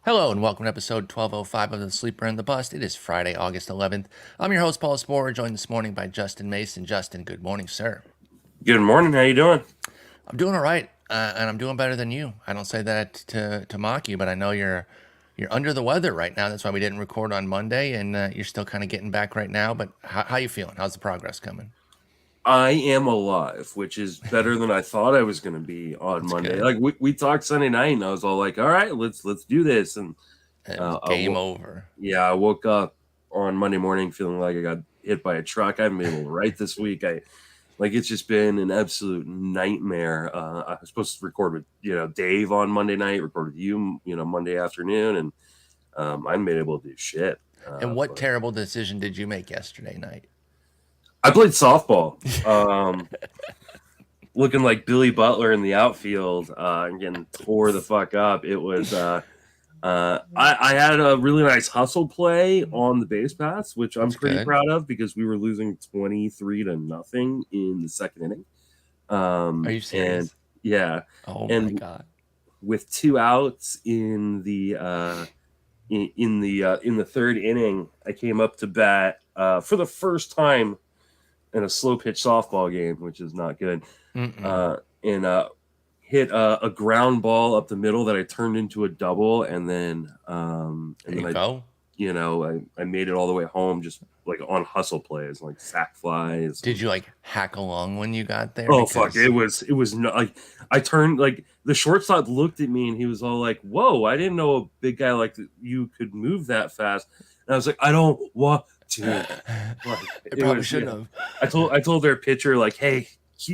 Hello and welcome to episode 1205 of The Sleeper and the Bust. It is Friday, August 11th. I'm your host, Paul Sporer, joined this morning by Justin Mason. Justin, good morning, sir. Good morning. How you doing? I'm doing all right, and I'm doing better than you. I don't say that to mock you, but I know you're under the weather right now. That's why we didn't record on Monday, and you're still kind of getting back right now. But how you feeling? How's the progress coming? I am alive, which is better than I thought I was going to be on That's Monday. good. Like we talked Sunday night, and I was all like, "All right, let's do this." And It was game over. yeah, I woke up on Monday morning feeling like I got hit by a truck. I haven't been able to write this week. It's just been an absolute nightmare. I was supposed to record with Dave on Monday night, record with you Monday afternoon, and I haven't been able to do shit. And what But terrible decision did you make yesterday night? I played softball. Looking like Billy Butler in the outfield and getting tore the fuck up. It was I had a really nice hustle play on the base paths, which I'm That's pretty good. proud of because we were losing 23-0 in the second inning. Are you And serious? yeah, Oh my and God. with 2 outs in the third inning, I came up to bat for the first time in a slow pitch softball game, which is not good. And hit a ground ball up the middle that I turned into a double, and then There you go. I made it all the way home just like on hustle plays, like sack flies. Did you like hack along when you got there? Oh fuck! Because It was not like I turned like the shortstop looked at me and he was all like, "Whoa! I didn't know a big guy like you could move that fast." And I was like, "I don't want to." Like, it it probably was shouldn't have. I told their pitcher like, "Hey,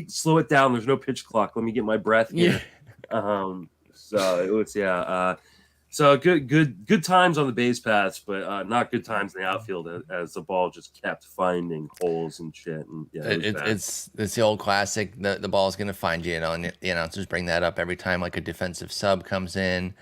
slow it down. There's no pitch clock. Let me get my breath Yeah. here." So it was so good times on the base paths, but not good times in the outfield as the ball just kept finding holes and shit. And yeah, it was bad. It's the old classic. The ball's gonna find you, and the announcers bring that up every time like a defensive sub comes in,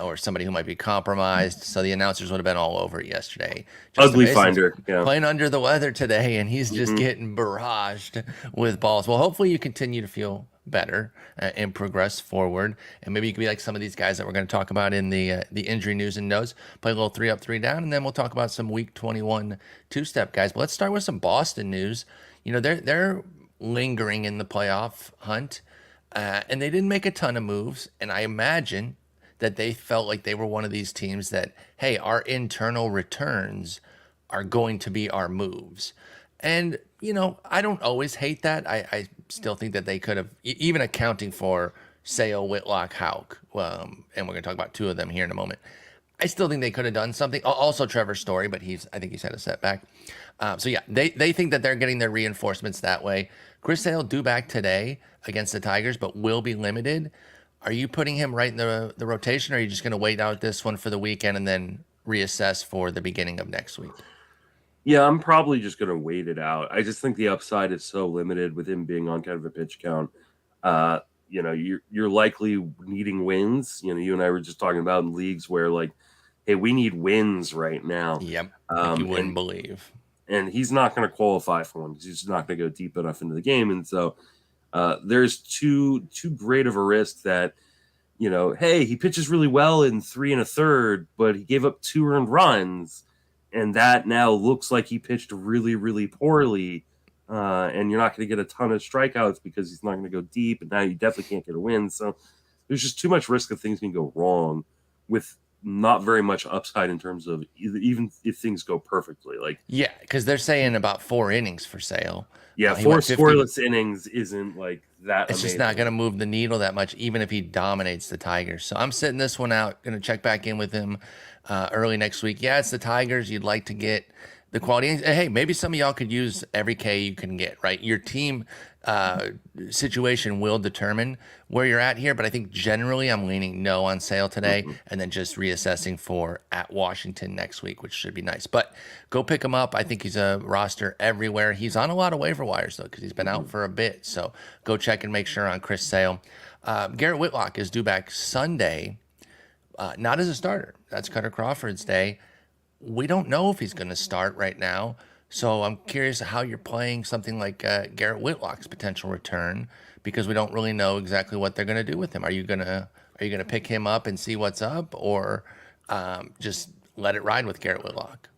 or somebody who might be compromised. So the announcers would have been all over it yesterday. Justin Ugly Mason's finder. Yeah. playing under the weather today, and he's just Mm-hmm. getting barraged with balls. Well, hopefully you continue to feel better and progress forward, and maybe you can be like some of these guys that we're going to talk about in the injury news and notes. Play a little 3 up, 3 down, and then we'll talk about some Week 21 two-step guys. But let's start with some Boston news. They're lingering in the playoff hunt, and they didn't make a ton of moves. And I imagine that they felt like they were one of these teams that, hey, our internal returns are going to be our moves. And, I don't always hate that. I still think that they could have, even accounting for Sale, Whitlock, Hauk, and we're going to talk about two of them here in a moment. I still think they could have done something. Also, Trevor's Story, but I think he's had a setback. So yeah, they think that they're getting their reinforcements that way. Chris Sale due back today against the Tigers, but will be limited. Are you putting him right in the rotation, or are you just going to wait out this one for the weekend and then reassess for the beginning of next week? Yeah, I'm probably just going to wait it out. I just think the upside is so limited with him being on kind of a pitch count. You're likely needing wins. You and I were just talking about in leagues where like, hey, we need wins right now. Yep, like you wouldn't And believe. he's not going to qualify for one because he's just not going to go deep enough into the game. And so there's too great of a risk that hey, he pitches really well in 3 1/3, but he gave up 2 earned runs. And that now looks like he pitched really, really poorly. And you're not going to get a ton of strikeouts because he's not going to go deep. And now you definitely can't get a win. So there's just too much risk that things can go wrong with not very much upside in terms of even if things go perfectly. Like, Yeah, because they're saying about 4 innings for Sale. yeah, He 4 went 50. scoreless innings isn't like that It's just amazing. not going to move the needle that much, even if he dominates the Tigers. So I'm sitting this one out. Going to check back in with him early next week. Yeah, it's the Tigers. You'd like to get the quality. And, hey, maybe some of y'all could use every K you can get, right? Your team situation will determine where you're at here. But I think generally I'm leaning no on Sale today, and then just reassessing for at Washington next week, which should be nice. But go pick him up. I think he's a roster everywhere. He's on a lot of waiver wires, though, because he's been out for a bit. So go check and make sure on Chris Sale. Garrett Whitlock is due back Sunday, not as a starter. That's Cutter Crawford's day. We don't know if he's going to start right now. So I'm curious how you're playing something like Garrett Whitlock's potential return, because we don't really know exactly what they're going to do with him. Are you gonna pick him up and see what's up, or just let it ride with Garrett Whitlock?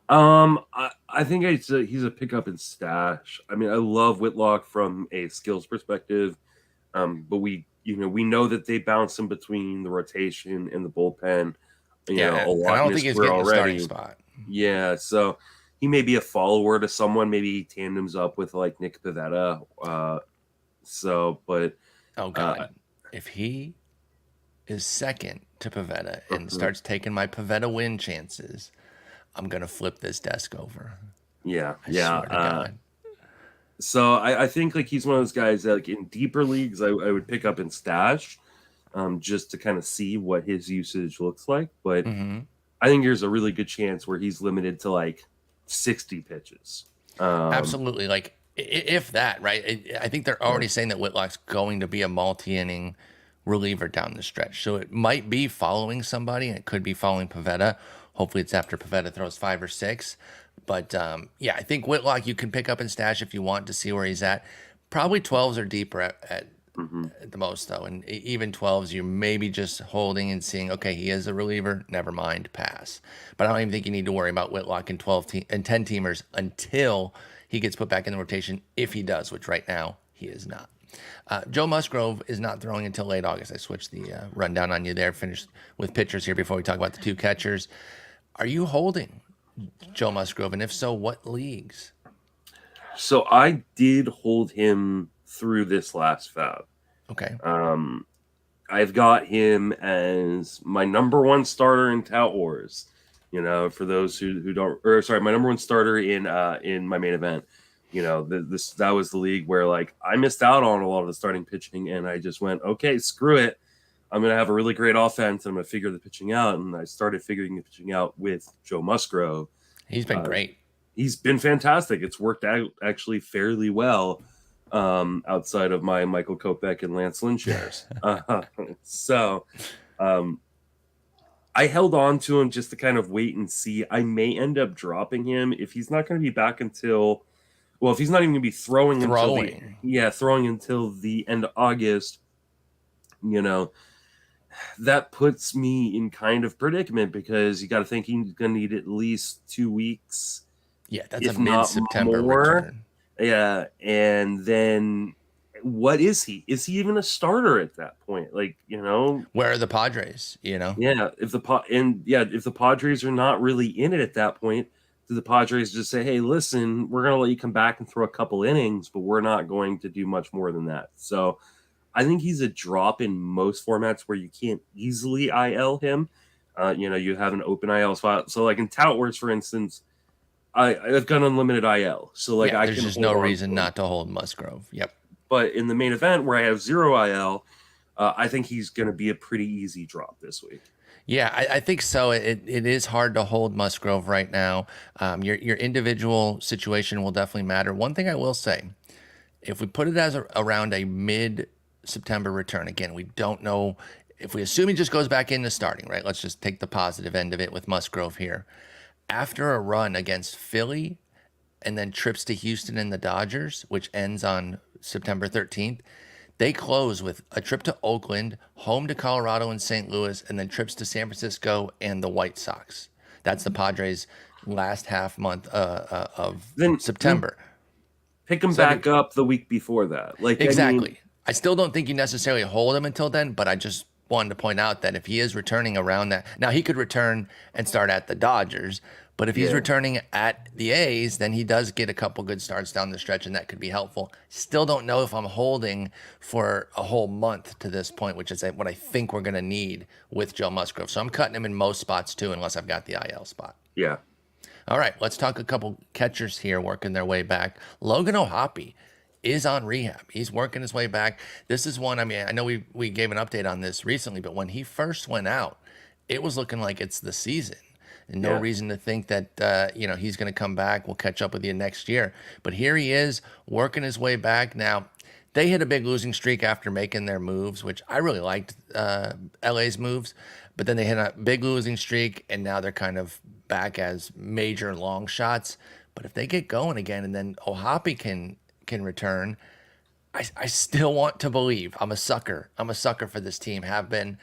I think he's a pickup and stash. I mean, I love Whitlock from a skills perspective, but we know that they bounce him between the rotation and the bullpen, Yeah, a and I lot don't in his think he's career getting a starting already. spot. Yeah, so he may be a follower to someone. Maybe he tandems up with like Nick Pivetta. But Oh God, if he is second to Pavetta and starts taking my Pavetta win chances, I'm gonna flip this desk over. yeah, I swear to God. So I think like he's one of those guys that like in deeper leagues I would pick up and stash, just to kind of see what his usage looks like. But I think there's a really good chance where he's limited to like 60 pitches. Absolutely, like if that, right? I think they're already saying that Whitlock's going to be a multi-inning reliever down the stretch. So it might be following somebody, and it could be following Pavetta. Hopefully, it's after Pavetta throws 5 or 6. But yeah, I think Whitlock you can pick up and stash if you want to see where he's at. Probably 12s or deeper at the most, though. And even 12s, you're maybe just holding and seeing, okay, he is a reliever. Never mind, pass. But I don't even think you need to worry about Whitlock and 10 teamers until he gets put back in the rotation, if he does, which right now he is not. Joe Musgrove is not throwing until late August. I switched the rundown on you there. Finished with pitchers here before we talk about the 2 catchers. Are you holding Joe Musgrove? And if so, what leagues? So I did hold him through this last fab. Okay. I've got him as my number 1 starter in Tout Wars. For those who don't, or sorry, my number 1 starter in my main event. That was the league where like I missed out on a lot of the starting pitching, and I just went, okay, screw it. I'm gonna have a really great offense, and I'm gonna figure the pitching out. And I started figuring the pitching out with Joe Musgrove. He's been great. He's been fantastic. It's worked out actually fairly well, outside of my Michael Kopech and Lance Lynn shares. I held on to him just to kind of wait and see. I may end up dropping him if he's not going to be back until, if he's not even going to be throwing until the end of August, that puts me in kind of predicament because you got to think he's going to need at least 2 weeks. Yeah, that's a mid-September return. Yeah, and then what is he? Is he even a starter at that point? Like, where are the Padres? Yeah, if the Padres are not really in it at that point, do the Padres just say, "Hey, listen, we're going to let you come back and throw a couple innings, but we're not going to do much more than that." So, I think he's a drop in most formats where you can't easily IL him. You have an open IL spot. So, like in Tout Wars, for instance, I've got unlimited IL. So, like, I can. There's just no reason not to hold Musgrove. Yep. But in the main event where I have 0 IL, I think he's going to be a pretty easy drop this week. Yeah, I think so. It is hard to hold Musgrove right now. Your individual situation will definitely matter. One thing I will say, if we put it as around a mid-September return, again, we don't know if we assume he just goes back into starting, right? Let's just take the positive end of it with Musgrove here. After a run against Philly and then trips to Houston and the Dodgers, which ends on September 13th, they close with a trip to Oakland, home to Colorado and St. Louis, and then trips to San Francisco and the White Sox. That's the Padres' last half month of September. Pick them back up the week before that. Exactly. I still don't think you necessarily hold him until then, but I just wanted to point out that if he is returning around that, now he could return and start at the Dodgers, but if he's returning at the A's, then he does get a couple good starts down the stretch, and that could be helpful. Still don't know if I'm holding for a whole month to this point, which is what I think we're going to need with Joe Musgrove. So I'm cutting him in most spots too, unless I've got the IL spot. Yeah. All right, let's talk a couple catchers here working their way back. Logan O'Hoppe is on rehab. He's working his way back. This is one, I mean, I know we gave an update on this recently, but when he first went out, it was looking like it's the season. And no reason to think that, he's going to come back. We'll catch up with you next year. But here he is working his way back. Now, they hit a big losing streak after making their moves, which I really liked LA's moves. But then they hit a big losing streak, and now they're kind of back as major long shots. But if they get going again, and then O'Hoppe can return, I still want to believe. I'm a sucker. I'm a sucker for this team. Have been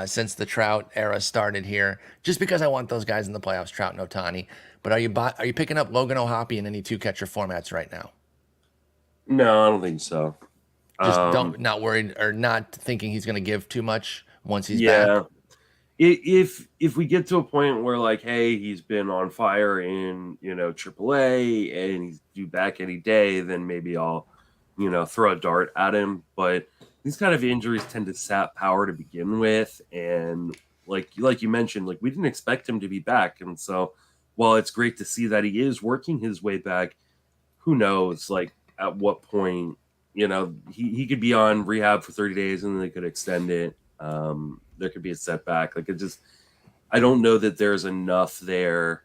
since the Trout era started here. Just because I want those guys in the playoffs, Trout and Ohtani. But are you picking up Logan O'Hoppe in any two catcher formats right now? No, I don't think so. Just Um, don't not worried or not thinking he's going to give too much once he's back. yeah, if we get to a point where like, hey, he's been on fire in AAA and he's due back any day, then maybe I'll throw a dart at him. But these kind of injuries tend to sap power to begin with, and like you mentioned, like we didn't expect him to be back, and so while it's great to see that he is working his way back, who knows like at what point he could be on rehab for 30 days and then they could extend it. There could be a setback. Like I don't know that there's enough there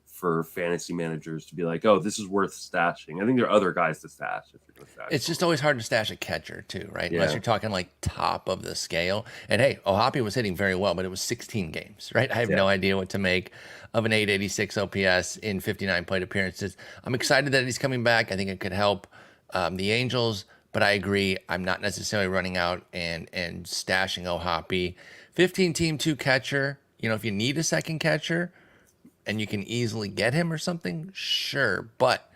for fantasy managers to be like, oh, this is worth stashing. I think there are other guys to stash if you're going to stash. It's just always hard to stash a catcher too, right? Yeah. Unless you're talking like top of the scale. And hey, O'Hoppe was hitting very well, but it was 16 games, right? I have no idea what to make of an 886 OPS in 59 plate appearances. I'm excited that he's coming back. I think it could help the Angels, but I agree. I'm not necessarily running out and stashing O'Hoppe. 15 team, two catcher. If you need a second catcher and you can easily get him or something, sure. But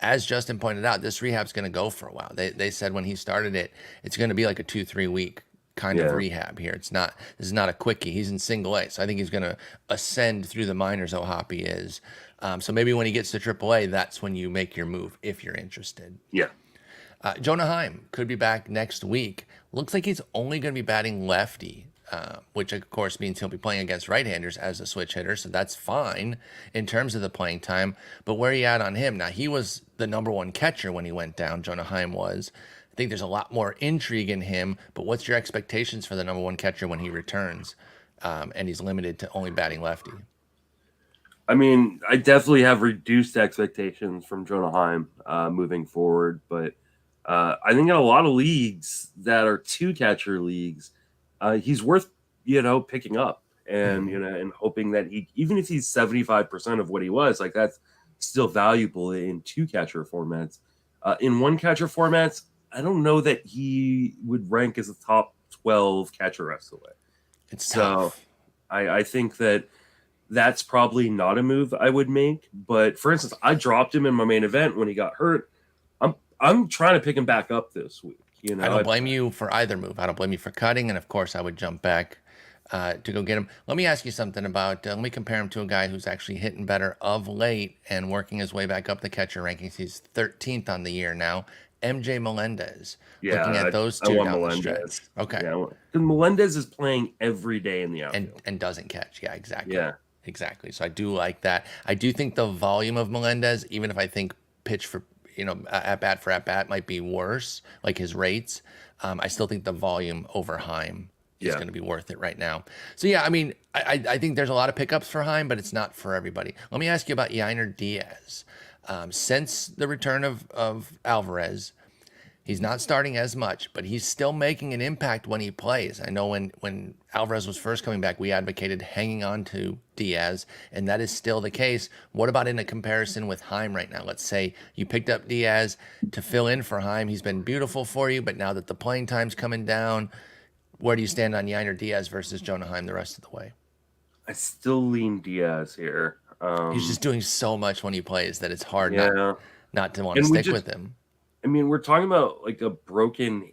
as Justin pointed out, this rehab's going to go for a while. They said when he started it, it's going to be like a 2-3 week kind of rehab here. This is not a quickie. He's in single A. So I think he's going to ascend through the minors. O'Hoppe is. So maybe when he gets to AAA, that's when you make your move if you're interested. Yeah. Jonah Heim could be back next week. Looks like he's only going to be batting lefty, which of course means he'll be playing against right-handers as a switch hitter. So that's fine in terms of the playing time. But where are you at on him? Now, he was the number one catcher when he went down. Jonah Heim was. I think there's a lot more intrigue in him. But what's your expectations for the number one catcher when he returns and he's limited to only batting lefty? I mean, I definitely have reduced expectations from Jonah Heim moving forward, but I think in a lot of leagues that are two catcher leagues, he's worth picking up and and hoping that even if he's 75% of what he was, like that's still valuable in two catcher formats. In one catcher formats, I don't know that he would rank as a top 12 catcher rest of the way. It's So tough. I think that's probably not a move I would make. But for instance, I dropped him in my main event when he got hurt. I'm trying to pick him back up this week. I don't blame you for either move. I don't blame you for cutting, and of course, I would jump back to go get him. Let me ask you something about. Let me compare him to a guy who's actually hitting better of late and working his way back up the catcher rankings. He's 13th on the year now. MJ Melendez. Yeah, Looking at those two down the stretch. Okay. Yeah, because Melendez is playing every day in the outfield And doesn't catch. Yeah, exactly. Yeah. Exactly. So I do like that. I do think the volume of Melendez, even if I think pitch for at bat might be worse, like his rates. I still think the volume over Heim is going to be worth it right now. So yeah, I mean, I think there's a lot of pickups for Heim, but it's not for everybody. Let me ask you about Yainer Diaz. Since the return of Alvarez, he's not starting as much, but he's still making an impact when he plays. I know when Alvarez was first coming back, we advocated hanging on to Diaz, and that is still the case. What about in a comparison with Heim right now? Let's say you picked up Diaz to fill in for Heim. He's been beautiful for you, but now that the playing time's coming down, where do you stand on Yainer Diaz versus Jonah Heim the rest of the way? I still lean Diaz here. He's just doing so much when he plays that it's hard not to want to And stick with him. I mean, we're talking about like a broken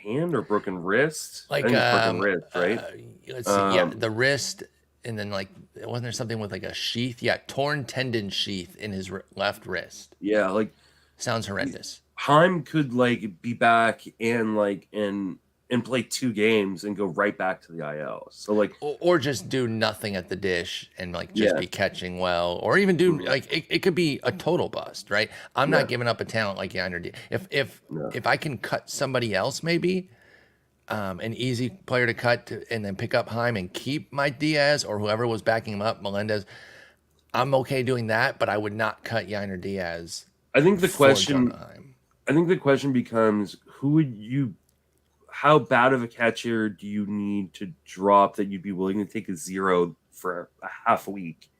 hand or broken wrist? Like I think it's broken wrist, right? Let's see. Yeah, the wrist, and then like wasn't there something with like a sheath? Yeah, torn tendon sheath in his left wrist. Yeah, like sounds horrendous. Heim could like be back and play 2 games and go right back to the IL. So like, or just do nothing at the dish and like just be catching well, or even do like it could be a total bust, right? I'm not giving up a talent like Yainer Diaz. If I can cut somebody else, maybe an easy player to cut and then pick up Heim and keep my Diaz or whoever was backing him up, Melendez, I'm okay doing that, but I would not cut Yainer Diaz. I think the question becomes how bad of a catcher do you need to drop that you'd be willing to take a 0 for a half a week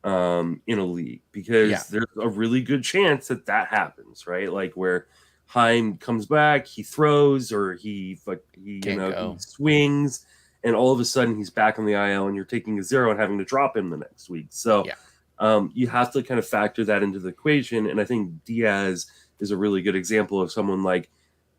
in a league? Because there's a really good chance that happens, right? Like where Heim comes back, he throws, or he Can't he go. swings, and all of a sudden he's back on the IL, and you're taking a 0 and having to drop him the next week. So Yeah. you have to kind of factor that into the equation. And I think Diaz is a really good example of someone like,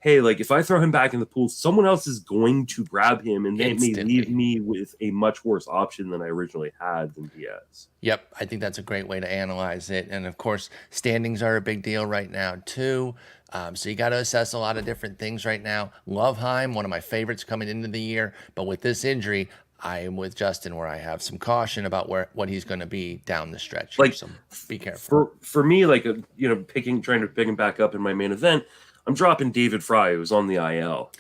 hey, like if I throw him back in the pool, someone else is going to grab him, and they may leave me with a much worse option than I originally had than Diaz. Yep, I think that's a great way to analyze it. And of course, standings are a big deal right now, too. So you got to assess a lot of different things right now. Love Heim, one of my favorites coming into the year. But with this injury, I am with Justin where I have some caution about what he's going to be down the stretch here. Like, so be careful. For me, like, trying to pick him back up in my main event, I'm dropping David Fry, who's on the IL,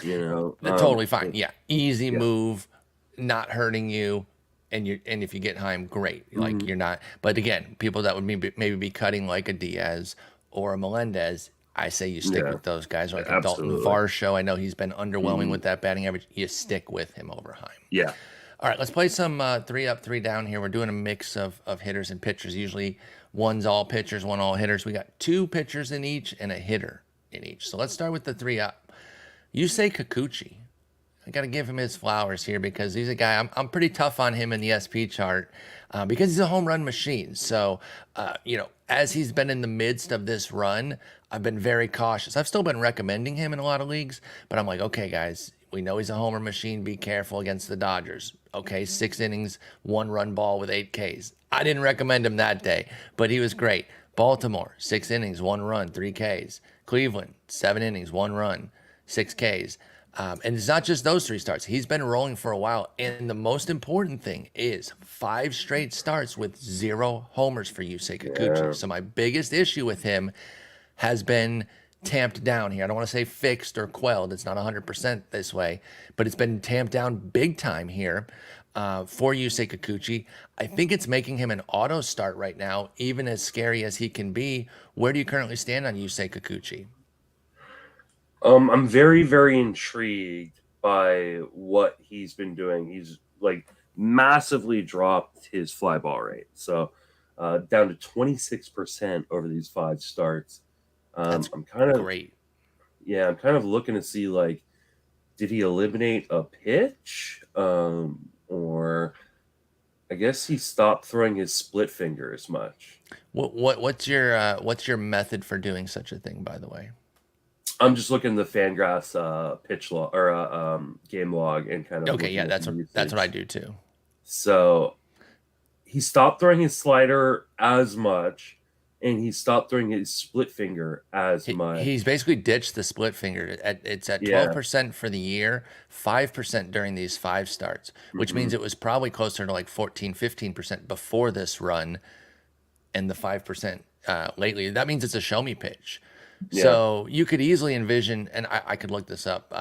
Totally fine. Yeah. Easy move, not hurting you. And if you get Heim, great. Like you're not. But again, people that would maybe be cutting like a Diaz or a Melendez, I say you stick with those guys. Or like a Dalton Varsho. I know he's been underwhelming with that batting average. You stick with him over Heim. Yeah. All right, let's play some 3 up, 3 down here. We're doing a mix of hitters and pitchers. Usually one's all pitchers, one all hitters. We got 2 pitchers in each and a hitter in each. So let's start with the 3 up. Yusei Kikuchi. I got to give him his flowers here because he's a guy, I'm pretty tough on him in the SP chart because he's a home run machine. So, as he's been in the midst of this run, I've been very cautious. I've still been recommending him in a lot of leagues, but I'm like, okay, guys, we know he's a homer machine. Be careful against the Dodgers. Okay, 6 innings, 1 run ball with 8 Ks. I didn't recommend him that day, but he was great. Baltimore, 6 innings, 1 run, 3 Ks. Cleveland, 7 innings, 1 run, 6 Ks. And it's not just those 3 starts. He's been rolling for a while. And the most important thing is 5 straight starts with 0 homers for Yusei Kikuchi. Yeah. So my biggest issue with him has been tamped down here. I don't want to say fixed or quelled. It's not 100% this way, but it's been tamped down big time here for Yusei Kikuchi. I think it's making him an auto start right now, even as scary as he can be. Where do you currently stand on Yusei Kikuchi? I'm very, very intrigued by what he's been doing. He's like massively dropped his fly ball rate. So down to 26% over these 5 starts. That's I'm kind of great. Yeah, I'm kind of looking to see, like, did he eliminate a pitch? Or I guess he stopped throwing his split finger as much. What's your method for doing such a thing, by the way? I'm just looking at the Fangraphs pitch log or game log and kind of okay. Yeah, that's what I do too. So he stopped throwing his slider as much, and he stopped throwing his split finger as much. He's basically ditched the split finger. It's at 12% for the year, 5% during these 5 starts, which means it was probably closer to like 14, 15% before this run, and the 5% lately. That means it's a show me pitch. Yeah. So you could easily envision, and I could look this up,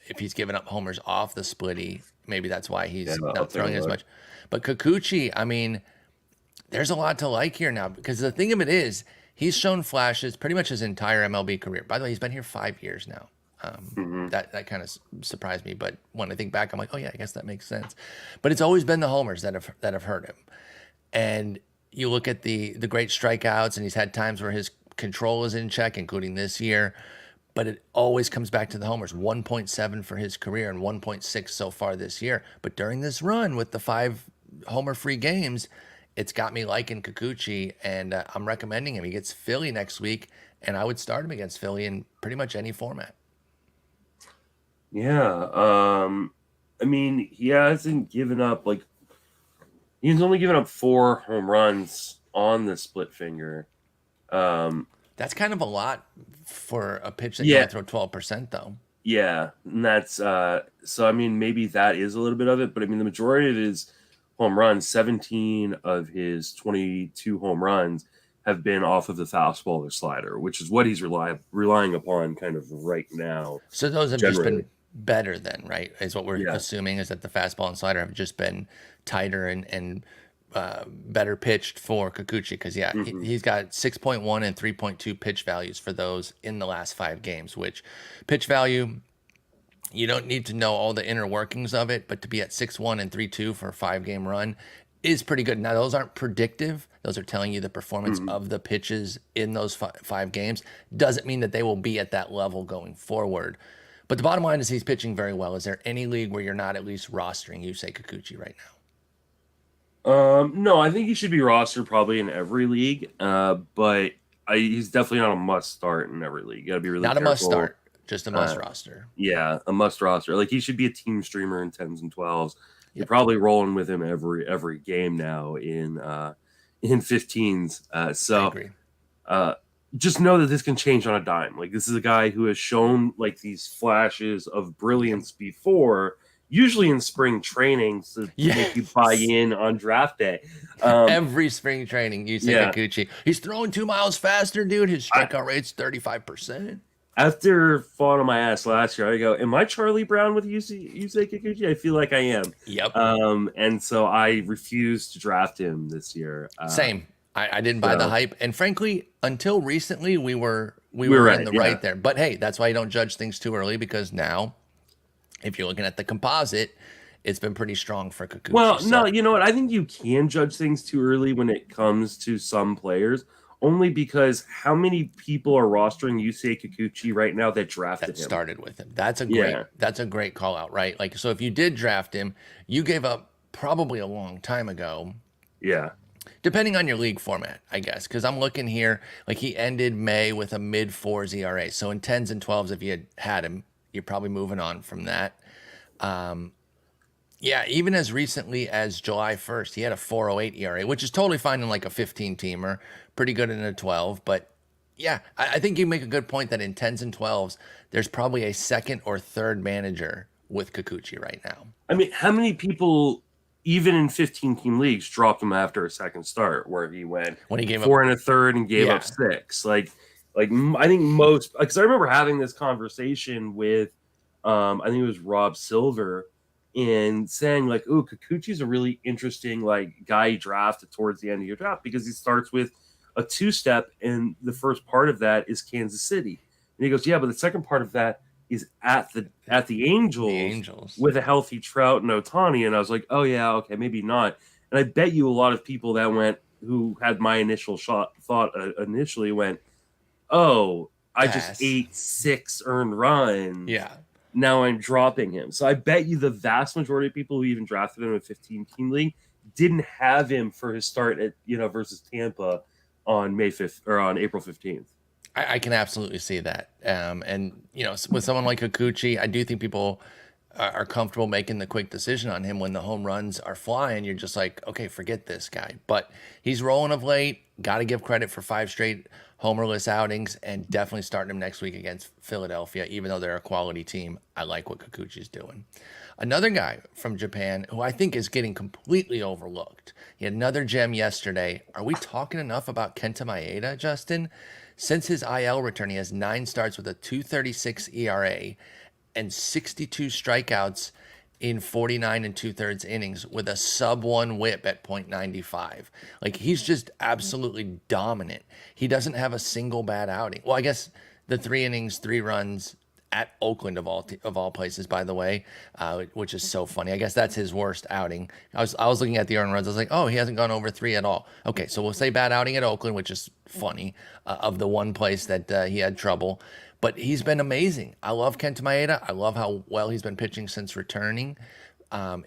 if he's given up homers off the splitty, maybe that's why he's not throwing as much. But Kikuchi, I mean, there's a lot to like here now, because the thing of it is, he's shown flashes pretty much his entire MLB career. By the way, he's been here 5 years now. That kind of surprised me, but when I think back, I'm like, oh yeah, I guess that makes sense. But it's always been the homers that have hurt him. And you look at the great strikeouts, and he's had times where his control is in check, including this year, but it always comes back to the homers. 1.7 for his career and 1.6 so far this year. But during this run with the 5 homer-free games, it's got me liking Kikuchi, and I'm recommending him. He gets Philly next week, and I would start him against Philly in pretty much any format. Yeah, I mean, he hasn't given up, like, he's only given up 4 home runs on the split finger. That's kind of a lot for a pitch that you want to throw 12%, though. Yeah, and that's so I mean, maybe that is a little bit of it, but I mean, the majority of his home runs, 17 of his 22 home runs, have been off of the fastball or slider, which is what he's relying upon kind of right now. So those have just been better then, right? Is what we're assuming, is that the fastball and slider have just been tighter and better pitched for Kikuchi, because he's got 6.1 and 3.2 pitch values for those in the last 5 games, which pitch value, you don't need to know all the inner workings of it, but to be at 6.1 and 3.2 for a 5-game run, is pretty good. Now, those aren't predictive. Those are telling you the performance Mhm. of the pitches in those five games. Doesn't mean that they will be at that level going forward. But the bottom line is he's pitching very well. Is there any league where you're not at least rostering Yusei Kikuchi right now? No, I think he should be rostered probably in every league. But he's definitely not a must start in every league. You got to be really Not careful. a must start, just a must Uh, roster. Yeah, a must roster. Like he should be a team streamer in 10s and 12s. You're probably rolling with him every game now in 15s. I So agree. just know that this can change on a dime. Like this is a guy who has shown like these flashes of brilliance before, usually in spring training, to make you buy in on draft day. Every spring training, Yusei Kikuchi. He's throwing 2 miles faster, dude. His strikeout rate's 35%. After falling on my ass last year, I go, am I Charlie Brown with Yusei Kikuchi? I feel like I am. Yep. And so I refused to draft him this year. Same. I didn't buy the hype. And frankly, until recently, we were in the right there. But hey, that's why you don't judge things too early, because now, if you're looking at the composite, it's been pretty strong for Kikuchi. Well, no, you know what? I think you can judge things too early when it comes to some players, only because how many people are rostering Yusei Kikuchi right now that drafted him? Started with him. That's a great call out, right? Like, so if you did draft him, you gave up probably a long time ago. Yeah. Depending on your league format, I guess, because I'm looking here, like he ended May with a mid-4s ERA. So in 10s and 12s, if you had him, you're probably moving on from that. Yeah, even as recently as July 1st, he had a 4.08 ERA, which is totally fine in like a 15-teamer, pretty good in a 12. But yeah, I think you make a good point that in 10s and 12s, there's probably a second or third manager with Kikuchi right now. I mean, how many people, even in 15-team leagues, dropped him after a second start where he went when he gave 4 1/3 and gave up 6? Like I think most, because I remember having this conversation with, I think it was Rob Silver, and saying like, "Oh, Kikuchi's a really interesting like guy you drafted towards the end of your draft because he starts with a 2-step, and the first part of that is Kansas City." And he goes, "Yeah, but the second part of that is at the Angels with a healthy Trout and Ohtani." And I was like, "Oh yeah, okay, maybe not." And I bet you a lot of people that went, who had my initial thought initially went, "Oh, I just ate 6 earned runs. Yeah. Now I'm dropping him." So I bet you the vast majority of people who even drafted him in a 15-team league didn't have him for his start at versus Tampa on May 5th or on April 15th. I can absolutely see that. And with someone like Kikuchi, I do think people are comfortable making the quick decision on him when the home runs are flying. You're just like, okay, forget this guy. But he's rolling of late. Got to give credit for 5 straight homerless outings, and definitely starting him next week against Philadelphia, even though they're a quality team. I like what Kikuchi's doing. Another guy from Japan who I think is getting completely overlooked. He had another gem yesterday. Are we talking enough about Kenta Maeda, Justin? Since his IL return, he has 9 starts with a 2.36 ERA and 62 strikeouts in 49 2/3 innings with a sub-1 whip at .95. Like, he's just absolutely dominant. He doesn't have a single bad outing. Well, I guess the 3 innings, 3 runs at Oakland of all places, by the way, which is so funny. I guess that's his worst outing. I was looking at the earned runs. I was like, oh, he hasn't gone over 3 at all. Okay, so we'll say bad outing at Oakland, which is funny, of the one place that he had trouble. But he's been amazing. I love Kenta Maeda. I love how well he's been pitching since returning.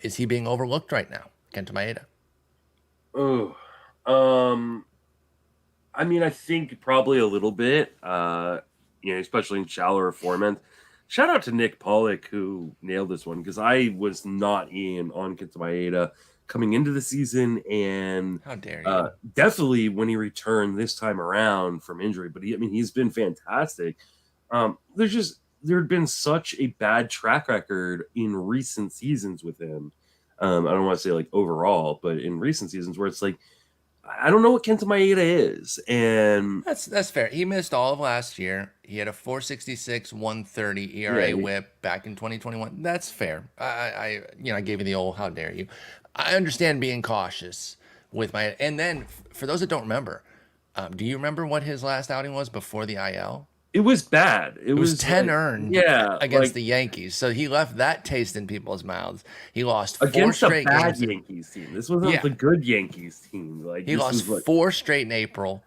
Is he being overlooked right now, Kenta Maeda? Oh, I mean, I think probably a little bit, especially in shallower formats. Shout out to Nick Pollock, who nailed this one, because I was not in on Kenta Maeda coming into the season, and how dare you? Definitely when he returned this time around from injury. But he's been fantastic. There had been such a bad track record in recent seasons with him. I don't want to say like overall, but in recent seasons where it's like, I don't know what Kenta Maeda is. And that's fair. He missed all of last year. He had a 4.66, 1.30 ERA whip back in 2021. That's fair. I gave you the old how dare you. I understand being cautious with my, and then for those that don't remember, do you remember what his last outing was before the IL? It was bad. It was 10 earned against like, the Yankees. So he left that taste in people's mouths. He lost 4 against a straight bad games. Yankees team. This wasn't the good Yankees team. Like he this lost was 4 straight in April.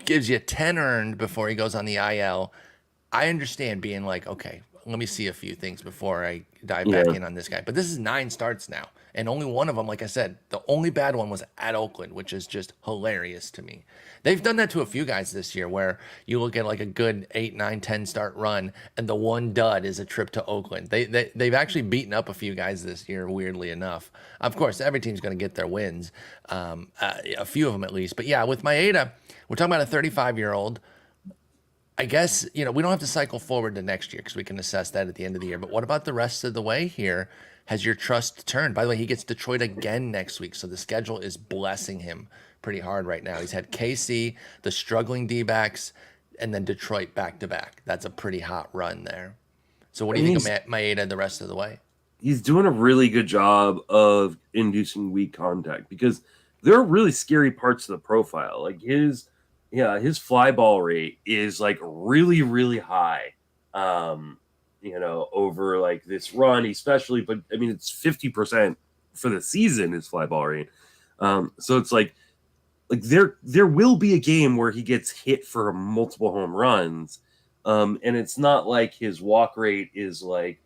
Gives you 10 earned before he goes on the IL. I understand being like, okay, let me see a few things before I dive back in on this guy. But this is 9 starts now. And only one of them, like I said, the only bad one was at Oakland, which is just hilarious to me. They've done that to a few guys this year where you look at like a good 8, 9, 10 start run, and the one dud is a trip to Oakland. They've actually beaten up a few guys this year, weirdly enough. Of course, every team's going to get their wins, a few of them at least. But yeah, with Maeda, we're talking about a 35-year-old. I guess, we don't have to cycle forward to next year because we can assess that at the end of the year. But what about the rest of the way here? Has your trust turned? By the way, he gets Detroit again next week, so the schedule is blessing him pretty hard right now. He's had KC, the struggling D-backs, and then Detroit back-to-back. That's a pretty hot run there. So what do you think of Maeda the rest of the way? He's doing a really good job of inducing weak contact because there are really scary parts of the profile. Like his fly ball rate is like really, really high. Over like this run, especially, but I mean, it's 50% for the season, his fly ball rate. So it's like there will be a game where he gets hit for multiple home runs. And it's not like his walk rate is like,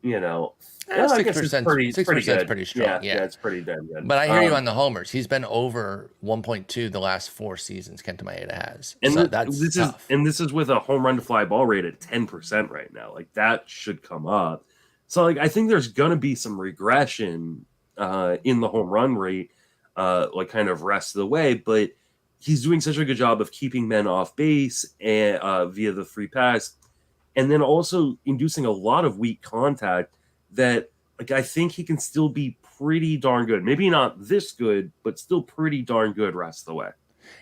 6%, pretty good. Pretty strong. Yeah, it's pretty damn good. But I hear you on the homers. He's been over 1.2 the last 4 seasons. Kenta Maeda has, and so that's tough. This is with a home run to fly ball rate at 10% right now. Like that should come up. So like I think there's gonna be some regression in the home run rate, like kind of rest of the way. But he's doing such a good job of keeping men off base and via the free pass. And then also inducing a lot of weak contact that, like, I think he can still be pretty darn good. Maybe not this good, but still pretty darn good rest of the way.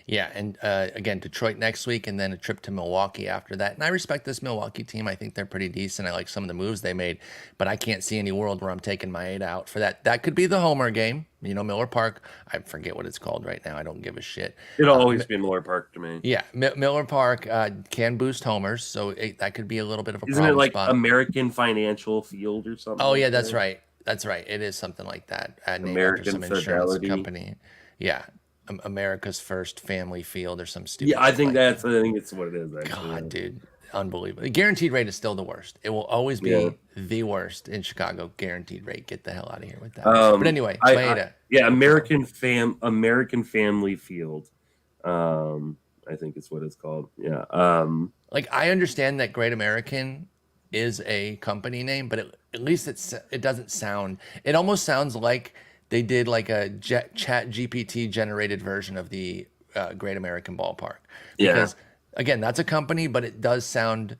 Yeah, and again, Detroit next week, and then a trip to Milwaukee after that. And I respect this Milwaukee team. I think they're pretty decent. I like some of the moves they made, but I can't see any world where I'm taking Maeda out for that. That could be the homer game. Miller Park. I forget what it's called right now. I don't give a shit. It'll always be Miller Park to me. Yeah, Miller Park can boost homers, so that could be a little bit of a problem. Isn't it like spot. American Financial Field or something? Oh, yeah, that's right. That's right. It is something like that. American some insurance company. Yeah. America's First Family Field or some stupid. Yeah, I think it's what it is. Actually. God, dude, unbelievable. The guaranteed rate is still the worst. It will always be the worst in Chicago. Guaranteed rate. Get the hell out of here with that. But anyway, Maeda. American Family Field. I think it's what it's called. Yeah. I understand that Great American is a company name, but at least it doesn't sound. It almost sounds like they did like a Chat GPT generated version of the Great American Ballpark. Because, again, that's a company, but it does sound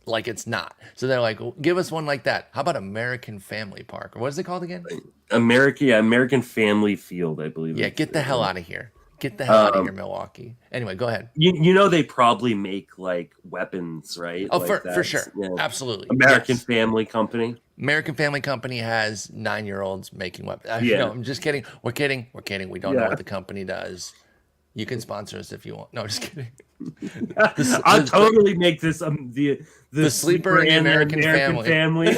like it's not. So they're like, well, give us one like that. How about American Family Park? Or what is it called again? American Family Field, I believe. Yeah, get the hell out of here. Get the hell out of here, Milwaukee. Anyway, go ahead. They probably make like weapons, right? Oh, for sure. Yeah. Absolutely. American Family Company. American Family Company has 9-year-olds making weapons. No, I'm just kidding. We're kidding. We don't know what the company does. You can sponsor us if you want. No, just kidding. I'll totally make this the sleeper in the American family.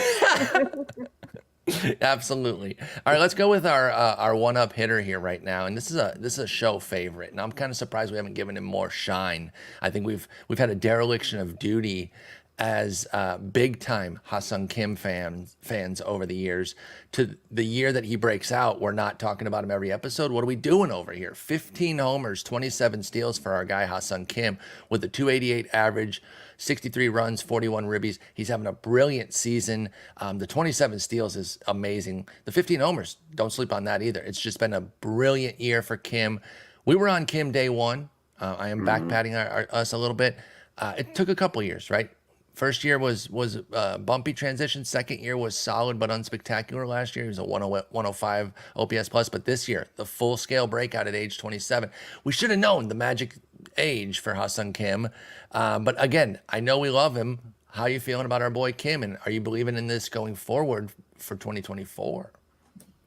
Absolutely. All right, let's go with our one-up hitter here right now, and this is a show favorite, and I'm kind of surprised we haven't given him more shine. I think we've had a dereliction of duty as big-time Ha-Seong Kim fans over the years. To the year that he breaks out, we're not talking about him every episode. What are we doing over here? 15 homers, 27 steals for our guy Ha-Seong Kim with a 288 average. 63 runs, 41 ribbies. He's having a brilliant season. The 27 steals is amazing. The 15 homers, don't sleep on that either. It's just been a brilliant year for Kim. We were on Kim day one. I am back patting us a little bit. It took a couple years, right? First year was a bumpy transition. Second year was solid but unspectacular last year. He was a 105 OPS plus. But this year, the full-scale breakout at age 27. We should have known the magic age for Ha-Seong Kim. But again, I know we love him. How are you feeling about our boy Kim? And are you believing in this going forward for 2024?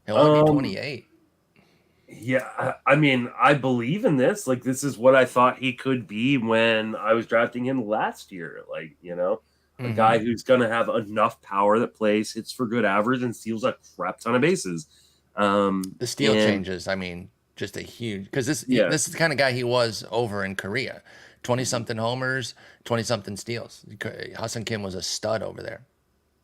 He'll only be 28. Yeah, I mean, I believe in this. Like, this is what I thought he could be when I was drafting him last year. Like, a guy who's going to have enough power that plays, hits for good average, and steals a crap ton of bases. The steal changes, I mean, just a huge, because this is the kind of guy he was over in Korea. 20-something homers, 20-something steals. Ha-Seong Kim was a stud over there.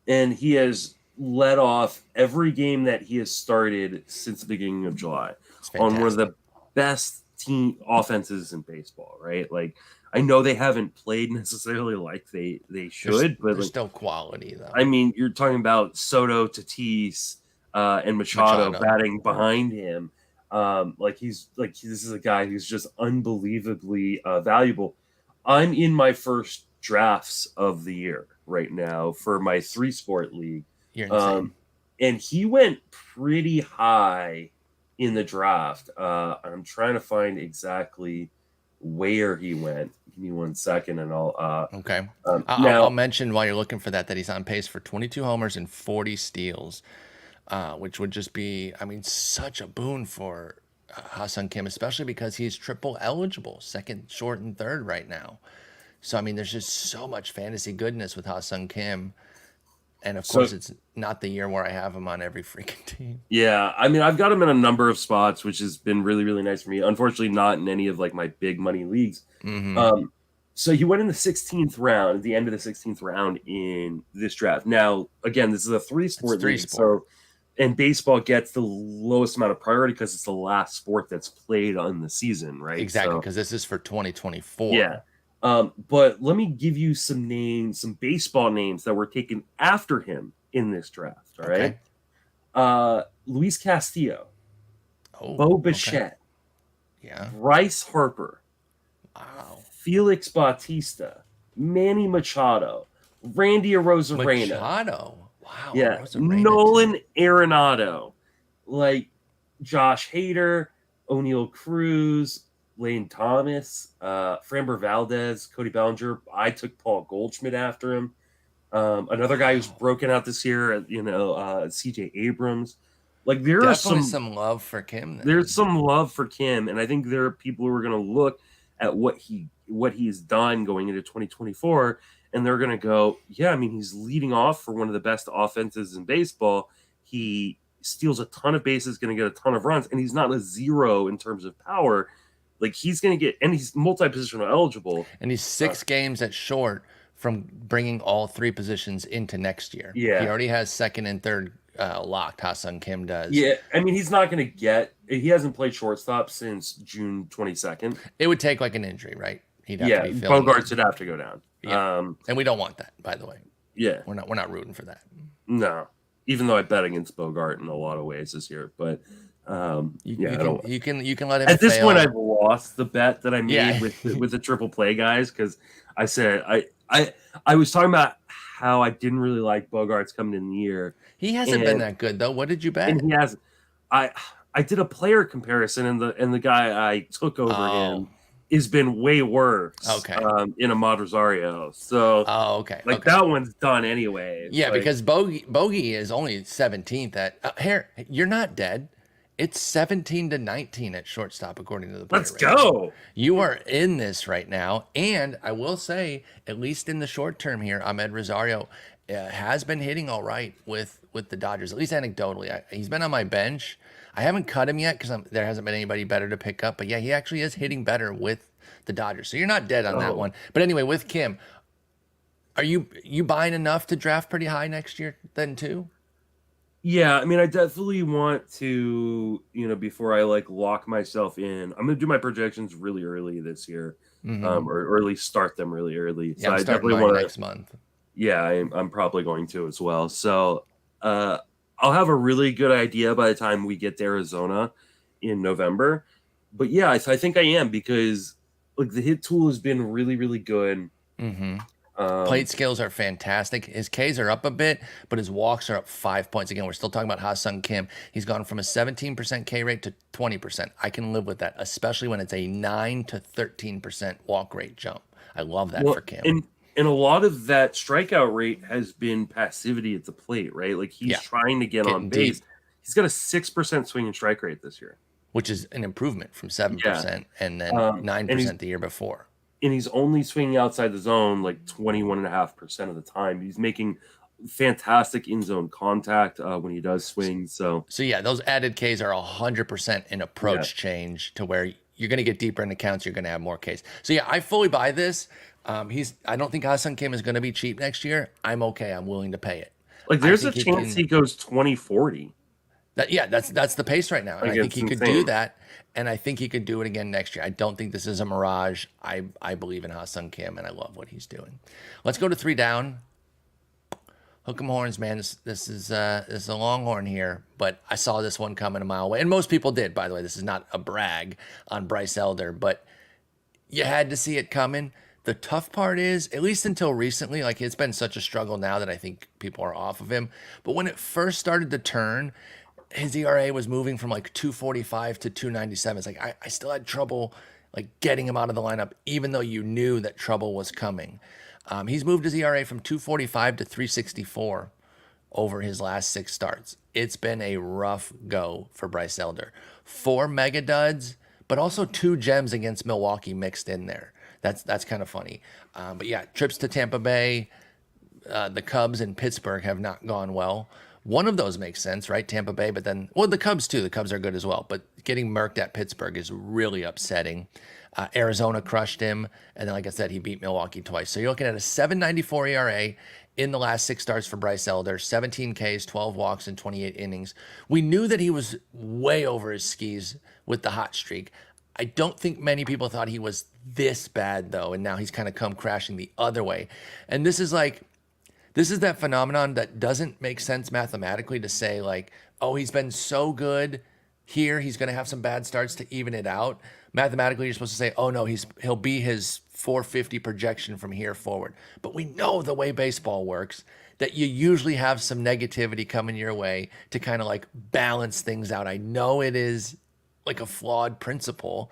And he has led off every game that he has started since the beginning of July on one of the best team offenses in baseball, right? Like, I know they haven't played necessarily like they should, but there's still quality, though. I mean, you're talking about Soto, Tatis, and Machado batting behind him. This is a guy who's just unbelievably valuable. I'm in my first drafts of the year right now for my 3-sport league. You're insane. And he went pretty high in the draft. I'm trying to find exactly where he went. Give me 1 second, and I'll. Okay. I'll mention while you're looking for that he's on pace for 22 homers and 40 steals, which would just be, I mean, such a boon for Ha-Seong Kim, especially because he's triple eligible, second, short, and third right now. So, I mean, there's just so much fantasy goodness with Ha-Seong Kim. And, of course, it's not the year where I have him on every freaking team. Yeah, I mean, I've got him in a number of spots, which has been really, really nice for me. Unfortunately, not in any of, like, my big money leagues. So he went in the 16th round, at the end of the 16th round in this draft. Now, again, this is a 3-sport league. So, and baseball gets the lowest amount of priority because it's the last sport that's played on the season, right? Exactly, because this is for 2024. Yeah. But let me give you some names, some baseball names that were taken after him in this draft. All right. Luis Castillo, Bo Bichette, Bryce Harper, Felix Bautista, Manny Machado, Randy Arozarena. Machado. Wow. Yeah. Nolan Arenado, like Josh Hader, O'Neill Cruz, Lane Thomas, Framber Valdez, Cody Bellinger. I took Paul Goldschmidt after him. Another guy who's broken out this year, CJ Abrams. Like, there definitely is some love for Kim. There's some love for Kim, and I think there are people who are going to look at what he's done going into 2024, and they're going to go, yeah, I mean, he's leading off for one of the best offenses in baseball. He steals a ton of bases, going to get a ton of runs, and he's not a zero in terms of power. Like, he's going to get, and he's multi-positional eligible. And he's 6 games at short from bringing all 3 positions into next year. Yeah. He already has second and third locked. Ha-Seong Kim does. Yeah. I mean, he's not going to get, he hasn't played shortstop since June 22nd. It would take like an injury, right? He'd have to be filled. Bogarts would have to go down. Yeah. And we don't want that, by the way. Yeah. We're not rooting for that. No. Even though I bet against Bogart in a lot of ways this year, but you can let him at this fail. point. I've lost the bet that I made with the triple play guys, because I said I was talking about how I didn't really like Bogarts coming in the year. He hasn't been that good though. What did you bet? And he has. I did a player comparison, and the guy I took over him has been way worse. Okay. In Ahmad Rosario. So. Okay. That one's done anyway. Yeah, because Bogey is only 17th at here. You're not dead. It's 17-19 at shortstop, according to the player. Let's go. You are in this right now. And I will say, at least in the short term here, Ahmed Rosario has been hitting all right with the Dodgers, at least anecdotally. He's been on my bench. I haven't cut him yet because there hasn't been anybody better to pick up. But yeah, he actually is hitting better with the Dodgers. So you're not dead on that one. But anyway, with Kim, are you buying enough to draft pretty high next year then too? Yeah, I mean, I definitely want to, before I lock myself in, I'm going to do my projections really early this year, or at least start them really early. Yeah, so I definitely want next month. Yeah, I'm probably going to as well. So I'll have a really good idea by the time we get to Arizona in November. But yeah, I think I am, because the hit tool has been really, really good. Plate skills are fantastic. His Ks are up a bit, but his walks are up 5 points. Again, we're still talking about Ha-Seong Kim. He's gone from a 17% K rate to 20%. I can live with that, especially when it's a 9 to 13% walk rate jump. I love that for Kim. And a lot of that strikeout rate has been passivity at the plate, right? Like, he's trying to get on base. He's got a 6% swing and strike rate this year. which is an improvement from 7% Yeah. and then And 9% the year before. he's only swinging outside the zone like 21.5% of the time. He's making fantastic in zone contact when he does swing. So yeah, those added Ks are 100% an approach change to where you're going to get deeper into counts. You're going to have more Ks. So yeah, I fully buy this. I don't think Ha-Seong Kim is going to be cheap next year. I'm okay. I'm willing to pay it. like there's a chance he goes 20-40. That's the pace right now. And Like, I think it's he could insane. do that. And I think he could do it again next year. I don't think this is a mirage. I believe in Ha-Seong Kim and I love what he's doing. Let's go to 3 down. Hook 'em horns, man. This is a longhorn here, but I saw this one coming a mile away. And most people did, by the way. This is not a brag on Bryce Elder, but you had to see it coming. The tough part is, at least until recently, like it's been such a struggle now that I think people are off of him. But when it first started to turn, his ERA was moving from like 245 to 297. It's like I still had trouble like getting him out of the lineup, even though you knew that trouble was coming. He's moved his ERA from 245 to 364 over his last 6 starts. It's been a rough go for Bryce Elder. 4 mega duds, but also 2 gems against Milwaukee mixed in there. That's kind of funny. But yeah, trips to Tampa Bay, the Cubs and Pittsburgh have not gone well. One of those makes sense, right? Tampa Bay, but then, well, the Cubs too. The Cubs are good as well, but getting murked at Pittsburgh is really upsetting. Arizona crushed him, and then, like I said, he beat Milwaukee twice. So you're looking at a 7.94 ERA in the last 6 starts for Bryce Elder, 17 Ks, 12 walks, and 28 innings. We knew that he was way over his skis with the hot streak. I don't think many people thought he was this bad, though, and now he's kind of come crashing the other way. And this is that phenomenon that doesn't make sense mathematically to say, like, oh, he's been so good here, he's going to have some bad starts to even it out. Mathematically, you're supposed to say, oh, no, he'll be his 450 projection from here forward. But we know the way baseball works that you usually have some negativity coming your way to kind of like balance things out. I know it is like a flawed principle,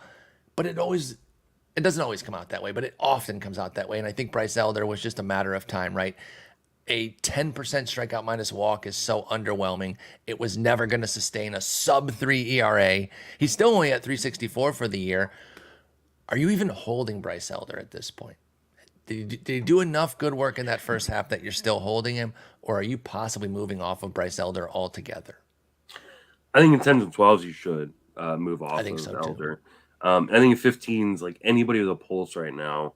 but it doesn't always come out that way, but it often comes out that way. And I think Bryce Elder was just a matter of time, right? A 10% strikeout minus walk is so underwhelming. It was never going to sustain a sub 3 ERA. He's still only at 364 for the year. Are you even holding Bryce Elder at this point? Did he do enough good work in that first half that you're still holding him? Or are you possibly moving off of Bryce Elder altogether? I think in 10s and 12s you should move off of so Elder. I think in 15s, like anybody with a pulse right now,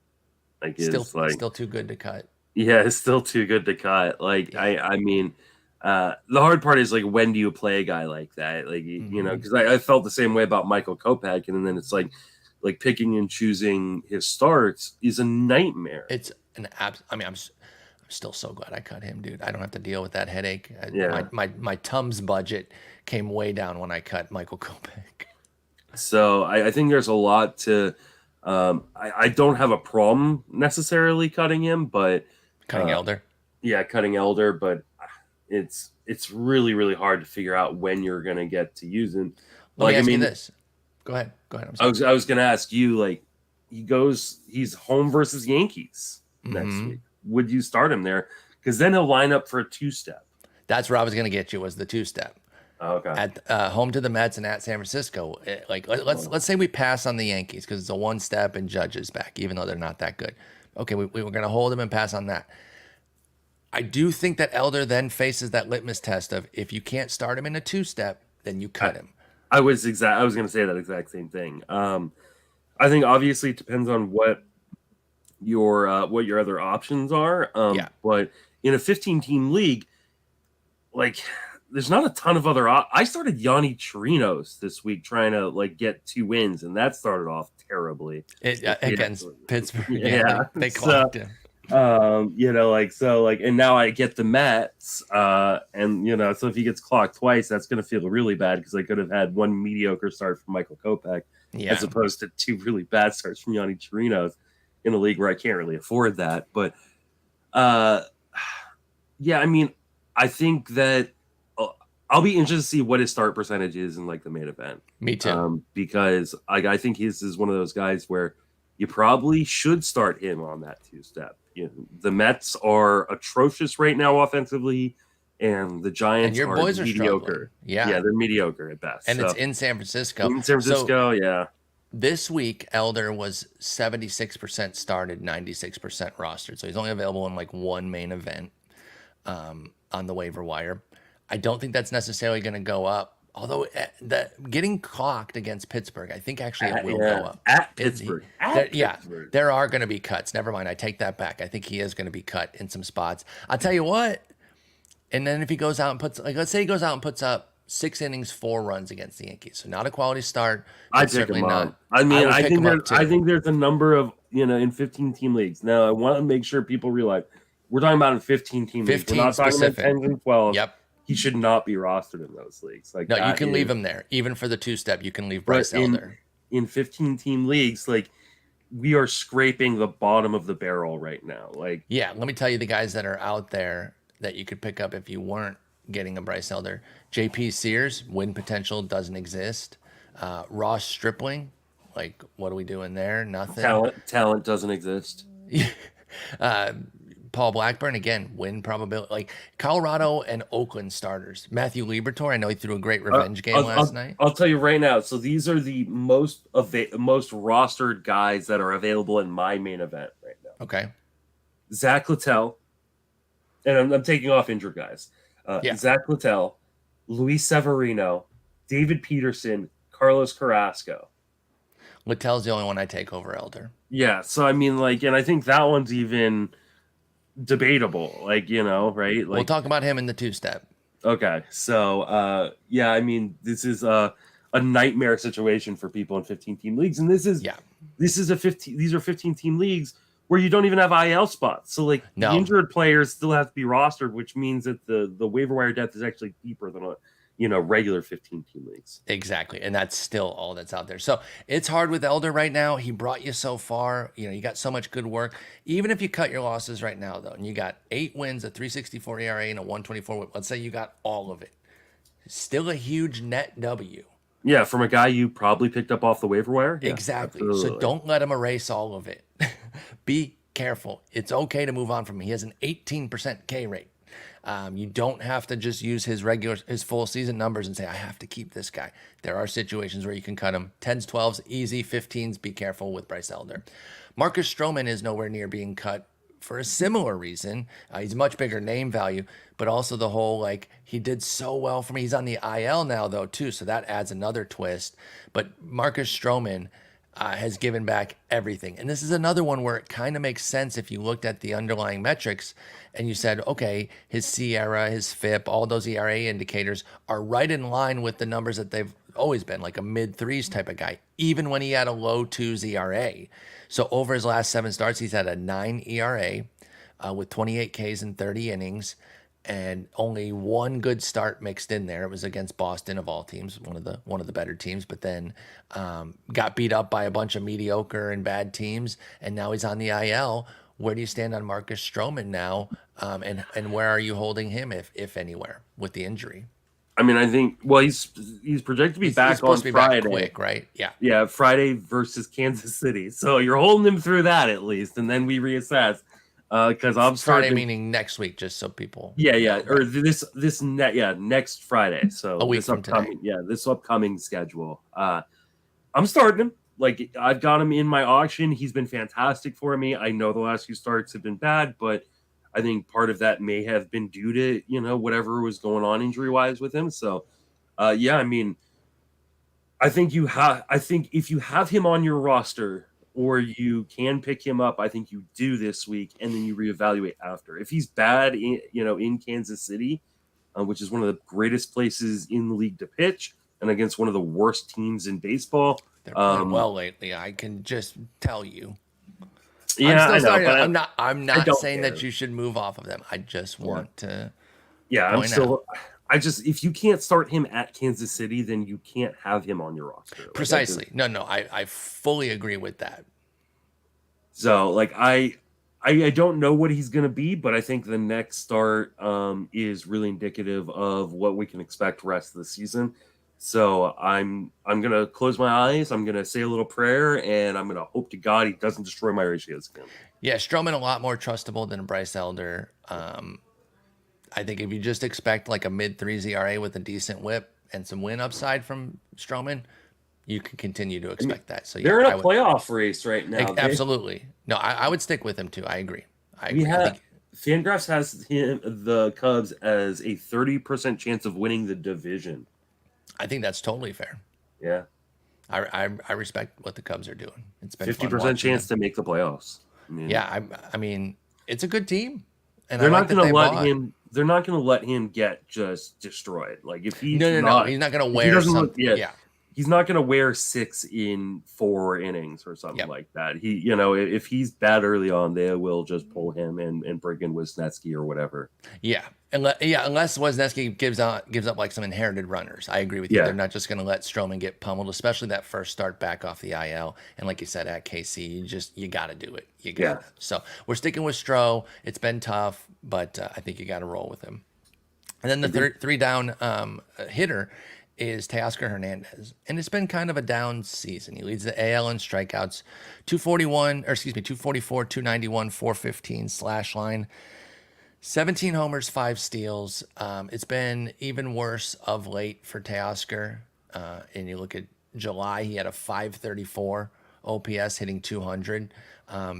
like still too good to cut. Yeah, it's still too good to cut. Like, yeah. I mean, the hard part is like, when do you play a guy like that? Like, you know, because I felt the same way about Michael Kopech, and then it's like picking and choosing his starts is a nightmare. It's an I'm still so glad I cut him, dude. I don't have to deal with that headache. Yeah. My Tums budget came way down when I cut Michael Kopech. So I think there's a lot to. I don't have a problem necessarily cutting him, but. Cutting Elder? Yeah, cutting Elder, but it's really, really hard to figure out when you're going to get to use him. Let me ask you this. Go ahead. I was going to ask you, like, he's home versus Yankees next week. Would you start him there? Because then he'll line up for a 2-step. That's where I was going to get you, was the 2-step. Okay. At home to the Mets and at San Francisco. Let's say we pass on the Yankees because it's a 1-step and Judge is back, even though they're not that good. Okay, we were going to hold him and pass on that. I do think that Elder then faces that litmus test of, if you can't start him in a 2-step, then you cut him. I was going to say that exact same thing. I think obviously it depends on what your other options are. But in a 15-team league, like, there's not a ton of other. I started Yanni Chirinos this week trying to like get 2 wins, and that started off terribly against Pittsburgh. Yeah, they clocked him. And now I get the Mets, and so if he gets clocked twice, that's going to feel really bad because I could have had 1 mediocre start from Michael Kopech as opposed to 2 really bad starts from Yanni Chirinos in a league where I can't really afford that. But I mean, I think that. I'll be interested to see what his start percentage is in like the main event. Me too. Because I think his is one of those guys where you probably should start him on that 2-step. The Mets are atrocious right now offensively, and the And Giants your are boys are struggling. mediocre. Yeah. They're mediocre at best. And it's So in San Francisco. in San Francisco, yeah. This week, Elder was 76% started, 96% rostered. So he's only available in like one main event on the waiver wire. I don't think that's necessarily going to go up. Although getting clocked against Pittsburgh, I think actually it will go up. At Pittsburgh. Pittsburgh. There are going to be cuts. Never mind. I take that back. I think he is going to be cut in some spots. I'll tell you what. And then if he goes out and puts, like, let's say he goes out and puts up 6 innings, 4 runs against the Yankees. So not a quality start. I take him on. I mean, I think there's a number of, in 15-team leagues. Now, I want to make sure people realize we're talking about in 15-team leagues. We're not talking about 10 and 12. Yep. He should not be rostered in those leagues. Like, no, you can leave him there. Even for the 2-step, you can leave Bryce Elder. In 15-team leagues, like, we are scraping the bottom of the barrel right now. Like, yeah, let me tell you the guys that are out there that you could pick up if you weren't getting a Bryce Elder. JP Sears, win potential doesn't exist. Ross Stripling, like, what are we doing there? Nothing. Talent doesn't exist. Paul Blackburn, again, win probability. Like, Colorado and Oakland starters. Matthew Liberatore, I know he threw a great revenge game last night. I'll tell you right now. So these are the most rostered guys that are available in my main event right now. Okay. Zack Littell, and I'm taking off injured guys. Zack Littell, Luis Severino, David Peterson, Carlos Carrasco. Littell's the only one I take over Elder. Yeah, so I mean, like, and I think that one's even debatable, like, right? Like, we'll talk about him in the 2-step. Okay, so yeah, I mean, this is a nightmare situation for people in 15-team leagues, and these are 15-team leagues where you don't even have IL spots. So, like, the injured players still have to be rostered, which means that the waiver wire depth is actually deeper than regular 15-team leagues. Exactly, and that's still all that's out there. So it's hard with Elder right now. He brought you so far. You got so much good work. Even if you cut your losses right now, though, and you got 8 wins, a 3.64 ERA, and a 1.24 whip, let's say you got all of it, still a huge net W. Yeah, from a guy you probably picked up off the waiver wire. Yeah, exactly. absolutely. So don't let him erase all of it. Be careful. It's okay to move on from him. He has an 18% K rate. You don't have to just use his full season numbers and say, I have to keep this guy. There are situations where you can cut him. 10s, 12s, easy. 15s, be careful with Bryce Elder. Marcus Stroman is nowhere near being cut for a similar reason. He's a much bigger name value, but also the whole, like, he did so well for me. He's on the IL now, though, too, so that adds another twist. But Marcus Stroman has given back everything. And this is another one where it kind of makes sense if you looked at the underlying metrics and you said, okay, his Sierra, his FIP, all those ERA indicators are right in line with the numbers that they've always been, like a mid-3s type of guy, even when he had a low 2s ERA. So over his last 7 starts, he's had a 9 ERA with 28 Ks in 30 innings. And only one good start mixed in there. It was against Boston, of all teams, one of the better teams. But then got beat up by a bunch of mediocre and bad teams, and now he's on the IL. Where do you stand on Marcus Stroman now? And where are you holding him, if anywhere, with the injury? I mean, I think he's projected to be back on Friday, quick, right? Yeah, Friday versus Kansas City. So you're holding him through that at least, and then we reassess. Because I'm Friday, meaning next week, just so people. Yeah, or next Friday. So a week from today. This upcoming schedule. I'm starting him. Like, I've got him in my auction. He's been fantastic for me. I know the last few starts have been bad, but I think part of that may have been due to whatever was going on injury wise with him. So, I mean, I think if you have him on your roster, or you can pick him up, I think you do this week, and then you reevaluate after. If he's bad, in Kansas City, which is one of the greatest places in the league to pitch, and against one of the worst teams in baseball, they're playing well lately. I can just tell you. Yeah, I'm not saying that you should move off of them. I just want to. Yeah, if you can't start him at Kansas City, then you can't have him on your roster. Precisely. I fully agree with that. So, like, I don't know what he's going to be, but I think the next start is really indicative of what we can expect the rest of the season. So I'm going to close my eyes. I'm going to say a little prayer, and I'm going to hope to God he doesn't destroy my ratios again. Yeah, Stroman a lot more trustable than Bryce Elder. I think if you just expect like a mid-3s ERA with a decent whip and some win upside from Stroman, you can continue to I mean, expect that. So yeah, they're in a I would playoff race right now. absolutely. No, I would stick with him too. I agree. I We agree. I have think Fangraphs has the Cubs as a 30% chance of winning the division. that's totally fair. Yeah, I respect what the Cubs are doing. It's been fun 50% watching chance them. to make the playoffs. I mean, Yeah, I mean, it's a good team, and I they're like not that going they to let bought. him. They're not going to let him get just destroyed. Like if he's No, no, no. not, He's not going to if he wear doesn't look, something. yeah, Yeah. he's not going to wear 6 in 4 innings or something Yep. like that. He, if he's bad early on, they will just pull him and bring in Wisniewski or whatever. Yeah. Unless Wozniacki gives up like some inherited runners. I agree with you. Yeah. They're not just going to let Stroman get pummeled, especially that first start back off the IL. And like you said, at KC, you got to do it. You got to. Yeah. So we're sticking with Stro. It's been tough, but I think you got to roll with him. And then the three down hitter is Teoscar Hernández. And it's been kind of a down season. He leads the AL in strikeouts, 244, 291, 415 slash line. 17 homers, 5 steals. It's been even worse of late for Teoscar. And you look at July, he had a 534 OPS hitting 200.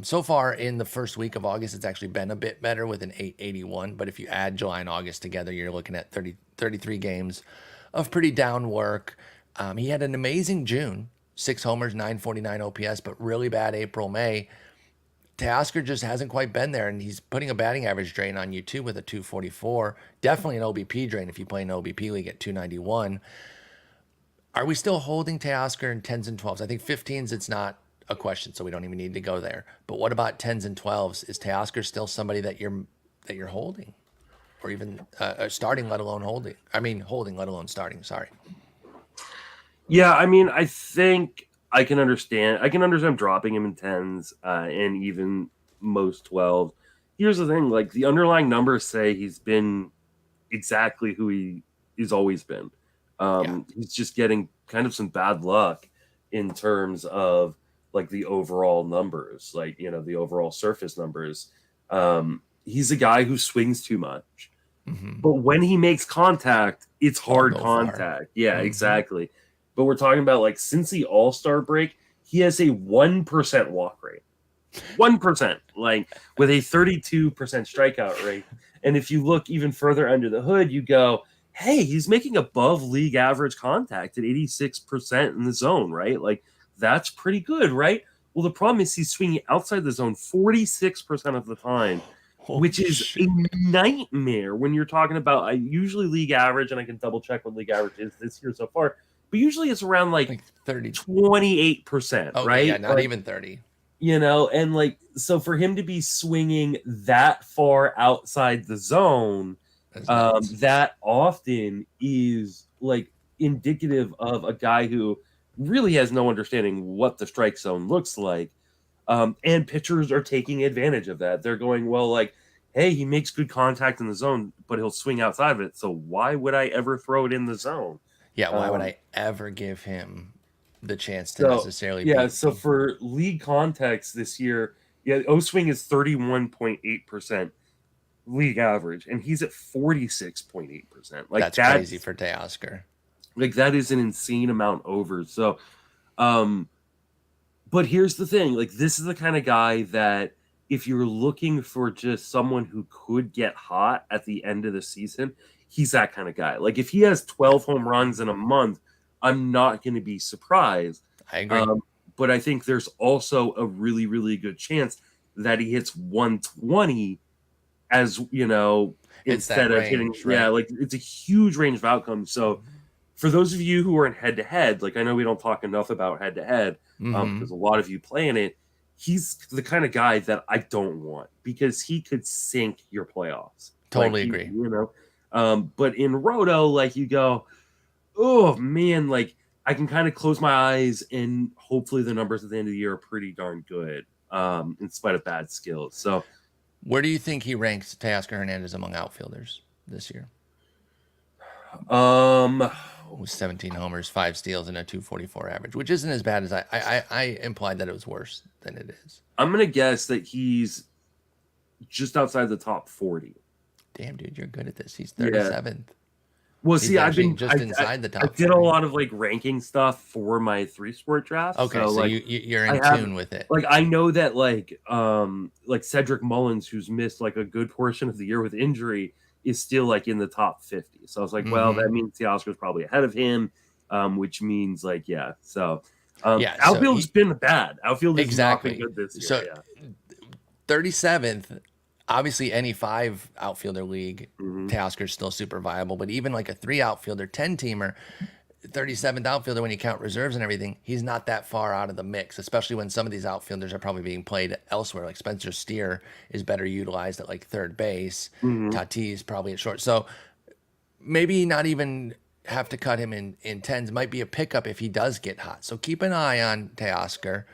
So far in the first week of August, it's actually been a bit better with an 881. But if you add July and August together, you're looking at 33 games of pretty down work. He had an amazing June, 6 homers, 949 OPS, but really bad April, May. Teoscar just hasn't quite been there, and he's putting a batting average drain on you too with a 244. Definitely an OBP drain if you play an OBP league at 291. Are we still holding Teoscar in 10s and 12s? I think 15s, it's not a question, so we don't even need to go there. But what about 10s and 12s? Is Teoscar still somebody that you're holding, or even starting, let alone holding? I mean, holding, let alone starting. Sorry. Yeah, I mean, I think I can understand dropping him in 10s and even most 12. Here's the thing, like the underlying numbers say he's been exactly who he's always been. He's just getting kind of some bad luck in terms of like the overall numbers, like, the overall surface numbers. He's a guy who swings too much. Mm-hmm. But when he makes contact, it's hard contact. Far. Yeah, exactly. But we're talking about like since the All-Star break, he has a 1% walk rate. 1%, like with a 32% strikeout rate. And if you look even further under the hood, you go, hey, he's making above league average contact at 86% in the zone, right? Like that's pretty good, right? Well, the problem is he's swinging outside the zone 46% of the time. Which is a nightmare when you're talking about usually league average, and I can double check what league average is this year so far, but usually it's around like 30, 28%, right? Yeah, not even 30. And like, so for him to be swinging that far outside the zone, that often is like indicative of a guy who really has no understanding what the strike zone looks like. And pitchers are taking advantage of that. They're going, well, like, hey, he makes good contact in the zone, but he'll swing outside of it. So why would I ever throw it in the zone? Yeah, why would I ever give him the chance to necessarily beat me? So for league context this year, O-swing is 31.8% league average, and he's at 46.8%. Like that's crazy for Teoscar. Like that is an insane amount over. So, but here's the thing, like this is the kind of guy that if you're looking for just someone who could get hot at the end of the season, he's that kind of guy. Like if he has 12 home runs in a month, I'm not going to be surprised. I agree. But I think there's also a really, really good chance that he hits 120 as, instead of hitting. Right? Yeah, like it's a huge range of outcomes. So for those of you who are in head-to-head, like I know we don't talk enough about head-to-head because a lot of you play in it, he's the kind of guy that I don't want because he could sink your playoffs. Totally agree. But in Roto, like you go, oh man, like I can kind of close my eyes and hopefully the numbers at the end of the year are pretty darn good in spite of bad skills. So where do you think he ranks Teoscar Hernández among outfielders this year? With 17 homers, 5 steals, and a 244 average, which isn't as bad as I implied that it was worse than it is. I'm going to guess that he's just outside the top 40. Damn, dude, you're good at this. He's Yeah. 37th. Well, He's see, actually just inside the I top did a 40. lot of like ranking stuff for my 3-sport draft. Okay, So so like you're I in have tune with it. like I know that like Cedric Mullins, who's missed like a good portion of the year with injury, is still like in the top 50. So I was like, well, that means Teoscar's probably ahead of him, which means like yeah. So Yeah, so outfield's been bad. Outfield has not been exactly. good this year. So Yeah. 37th, obviously any 5 outfielder league, Mhm. Teoscar's still super viable, but even like a 3 outfielder 10 teamer, 37th outfielder when you count reserves and everything, he's not that far out of the mix, especially when some of these outfielders are probably being played elsewhere. Like Spencer Steer is better utilized at like third base. Mhm. Tatis probably at short. So maybe not even have to cut him in tens. Might be a pickup if he does get hot. So keep an eye on Teoscar.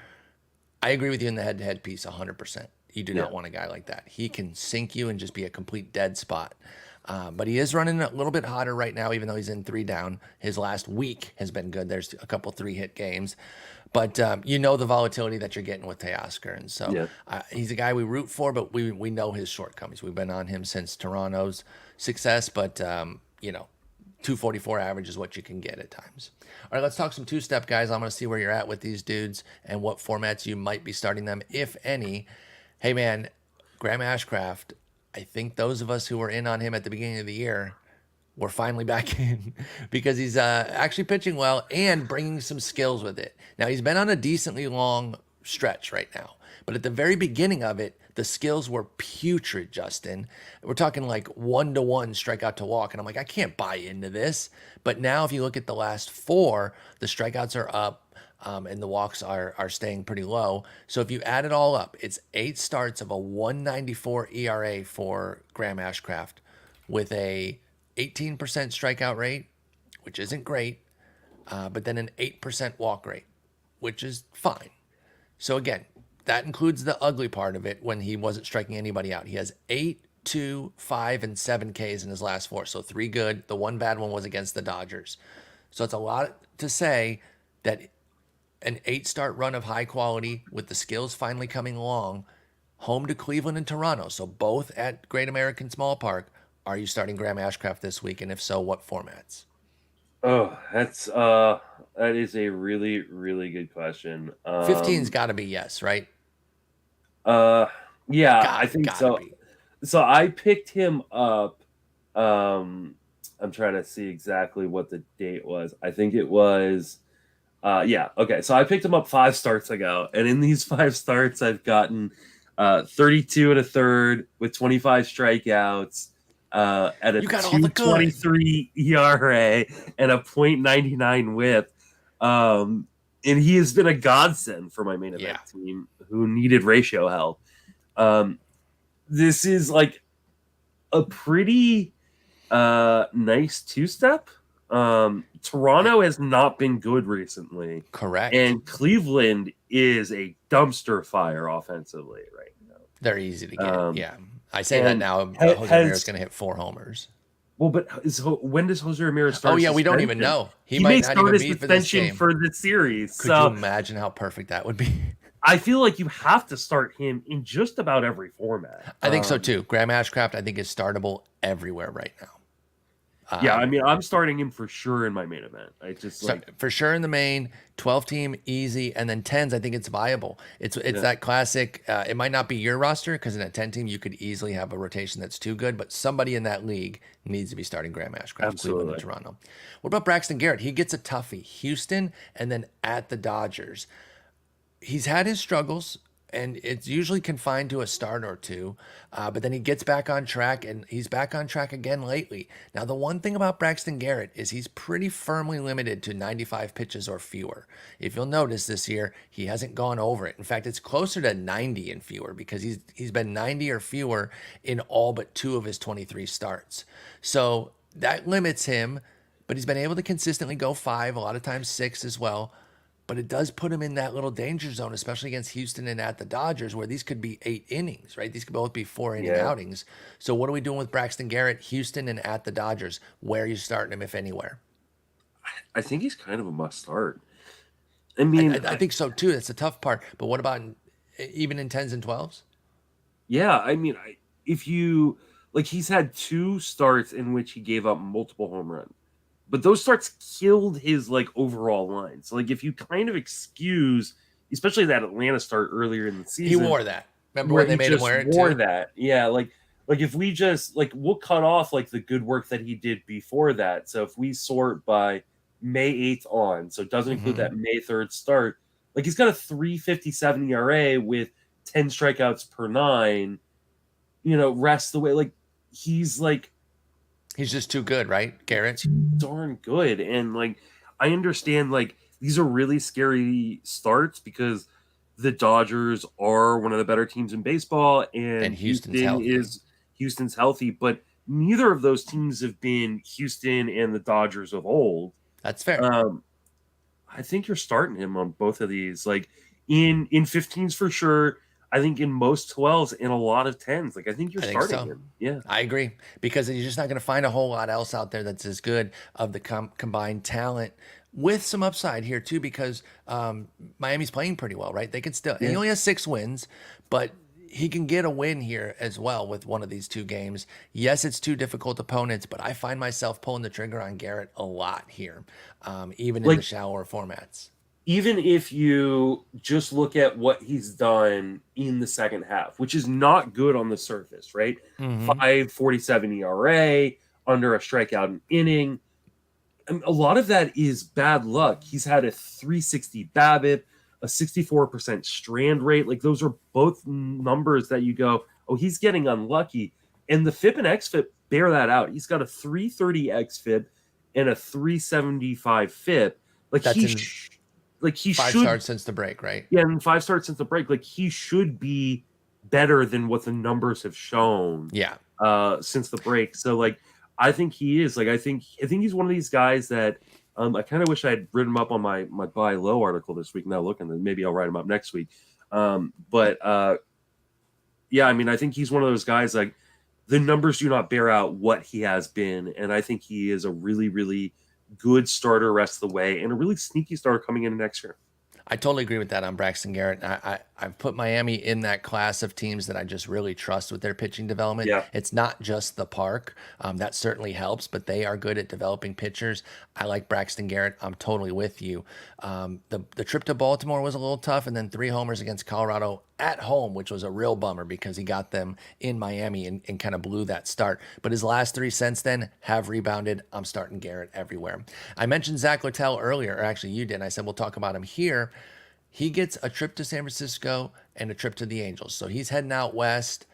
I agree with you in the head-to-head piece 100%. You do not want a guy like that. He can sink you and just be a complete dead spot. But he is running a little bit hotter right now, even though he's in 3 down. His last week has been good. There's a couple 3-hit games. But you know the volatility that you're getting with Teoscar. And so he's a guy we root for, but we know his shortcomings. We've been on him since Toronto's success, but, 244 average is what you can get at times. All right, let's talk some two-step, guys. I'm going to see where you're at with these dudes and what formats you might be starting them, if any. Hey, man, Graham Ashcraft, I think those of us who were in on him at the beginning of the year, we're finally back in because he's actually pitching well and bringing some skills with it. Now, he's been on a decently long stretch right now, but at the very beginning of it, the skills were putrid, Justin. We're talking like 1-to-1 strikeout to walk. And I'm like, I can't buy into this. But now if you look at the last 4, the strikeouts are up and the walks are staying pretty low. So if you add it all up, it's 8 starts of a 194 ERA for Graham Ashcraft with a 18% strikeout rate, which isn't great, but then an 8% walk rate, which is fine. So again, that includes the ugly part of it when he wasn't striking anybody out. He has 8, 2, 5, and 7 Ks in his last 4. So 3 good. The one bad one was against the Dodgers. So it's a lot to say that an 8-start run of high quality with the skills finally coming along, home to Cleveland and Toronto. So both at Great American Small Park. Are you starting Graham Ashcraft this week? And if so, what formats? Oh, that is a really, really good question. 15's got to be yes, right? Yeah, I think so. Be. So I picked him up. I'm trying to see exactly what the date was. I think it was, yeah. Okay. So I picked him up 5 starts ago, and in these 5 starts, I've gotten 32 1/3 with 25 strikeouts, at a 2.23 ERA and a .99 WHIP. And he has been a godsend for my main event team who needed ratio help. This is like a pretty nice 2-step. Toronto has not been good recently. Correct. And Cleveland is a dumpster fire offensively right now. They're easy to get. I say that now. Jose Ramirez is going to hit 4 homers. Well, but when does Jose Ramirez start? Oh yeah, we don't even know. He might not even be for this game. For the series. Could you imagine how perfect that would be? I feel like you have to start him in just about every format. I think so too. Graham Ashcraft, I think, is startable everywhere right now. Yeah, I mean, I'm starting him for sure in my main event. I just for sure in the main 12 team easy, and then 10s. I think it's viable. It's that classic. It might not be your roster because in a 10 team you could easily have a rotation that's too good, but somebody in that league needs to be starting Graham Ashcraft, Cleveland and Toronto. What about Braxton Garrett? He gets a toughie, Houston, and then at the Dodgers. He's had his struggles, and it's usually confined to a start or 2, but then he gets back on track, and he's back on track again lately. Now, the one thing about Braxton Garrett is he's pretty firmly limited to 95 pitches or fewer. If you'll notice this year, he hasn't gone over it. In fact, it's closer to 90 and fewer because he's been 90 or fewer in all but 2 of his 23 starts. So that limits him, but he's been able to consistently go 5, a lot of times 6 as well. But it does put him in that little danger zone, especially against Houston and at the Dodgers, where these could be 8 innings, right? These could both be 4-inning outings. So what are we doing with Braxton Garrett, Houston, and at the Dodgers? Where are you starting him, if anywhere? I think he's kind of a must start. I mean, I think so too. That's the tough part. But what about even in 10s and 12s? Yeah, I mean, if you like he's had 2 starts in which he gave up multiple home runs, but those starts killed his like overall line. So like if you kind of excuse, especially that Atlanta start earlier in the He season, wore that. Remember where when they he made him just wear it wore too? that, yeah, like if we just like we'll cut off like the good work that he did before that. So if we sort by May 8th on, so it doesn't include that May 3rd start, like he's got a 3.57 ERA with 10 strikeouts per 9. Rest the way, like he's He's just too good, right, Garrett? too darn good. And like I understand like these are really scary starts because the Dodgers are one of the better teams in baseball and And Houston's healthy. Houston's healthy, but neither of those teams have been Houston and the Dodgers of old. That's fair. I think you're starting him on both of these. Like in 15s for sure. I think in most 12s and a lot of 10s. Like I think you're I think starting so. him. Yeah. I agree because you're just not going to find a whole lot else out there that's as good of the combined talent with some upside here too. Because Miami's playing pretty well, right? They can still. And he Yeah. only has 6 wins, but he can get a win here as well with one of these 2 games. Yes, it's 2 difficult opponents, but I find myself pulling the trigger on Garrett a lot here, even in the Like shallower formats. even if you just look at what he's done in the second half, which is not good on the surface, right? Mm-hmm. 5.47 ERA, under a strikeout an inning. And a lot of that is bad luck. He's had a 360 BABIP, a 64% strand rate. Like those are both numbers that you go, oh, he's getting unlucky. And the FIP and XFIP bear that out. He's got a 330 XFIP and a 375 FIP. Like That's he in he 5 should, starts since the break, right? yeah, and 5 starts since the break. Like he should be better than what the numbers have shown Yeah. since the break. So like I think he is. Like I think he's one of these guys that I kind of wish I had written him up on my buy low article this week. Now looking, maybe I'll write him up next week. But yeah, I mean I think he's one of those guys like the numbers do not bear out what he has been, and I think he is a really really good starter rest of the way and a really sneaky starter coming into next year. I totally agree with that on Braxton Garrett. I've put Miami in that class of teams that I just really trust with their pitching development. Yeah. It's not just the park. That certainly helps, but they are good at developing pitchers. I like Braxton Garrett. I'm totally with you. The trip to Baltimore was a little tough, and then 3 homers against Colorado at home, which was a real bummer because he got them in Miami and kind of blew that start. But his last 3 since then have rebounded. I'm starting Garrett everywhere. I mentioned Zack Littell earlier, or actually you did. I said we'll talk about him here. He gets a trip to San Francisco and a trip to the Angels. So he's heading out west.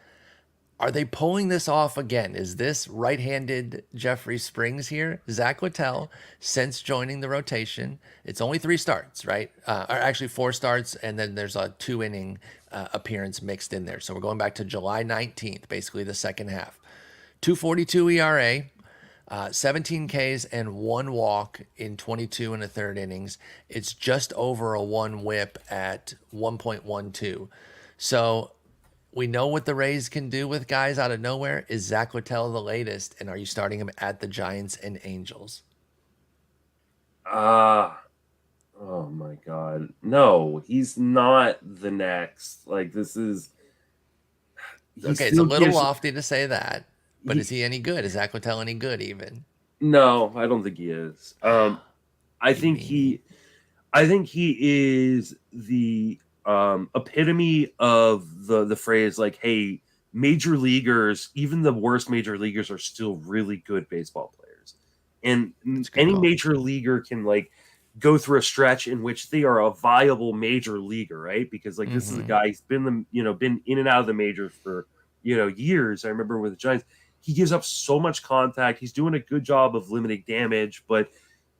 Are they pulling this off again? Is this right-handed Jeffrey Springs here? Zack Littell, since joining the rotation, it's only 3 starts, right? Or actually 4 starts, and then there's a 2-inning appearance mixed in there. So we're going back to July 19th, basically the second half. 2.42 ERA, 17 Ks and 1 walk in 22 and a third innings. It's just over a 1 whip at 1.12. So we know what the Rays can do with guys out of nowhere. Is Zack Littell the latest? And are you starting him at the Giants and Angels? Oh my God. No, he's not the next. Like this is Okay, it's a little lofty to say that, but is he any good? Is Zack Littell any good even? No, I don't think he is. I think he is the epitome of the phrase like, hey, major leaguers, even the worst major leaguers are still really good baseball players. And any major leaguer can like go through a stretch in which they are a viable major leaguer, right? Because like this is a guy who's been in and out of the majors for years. I remember with the Giants, he gives up so much contact. He's doing a good job of limiting damage, but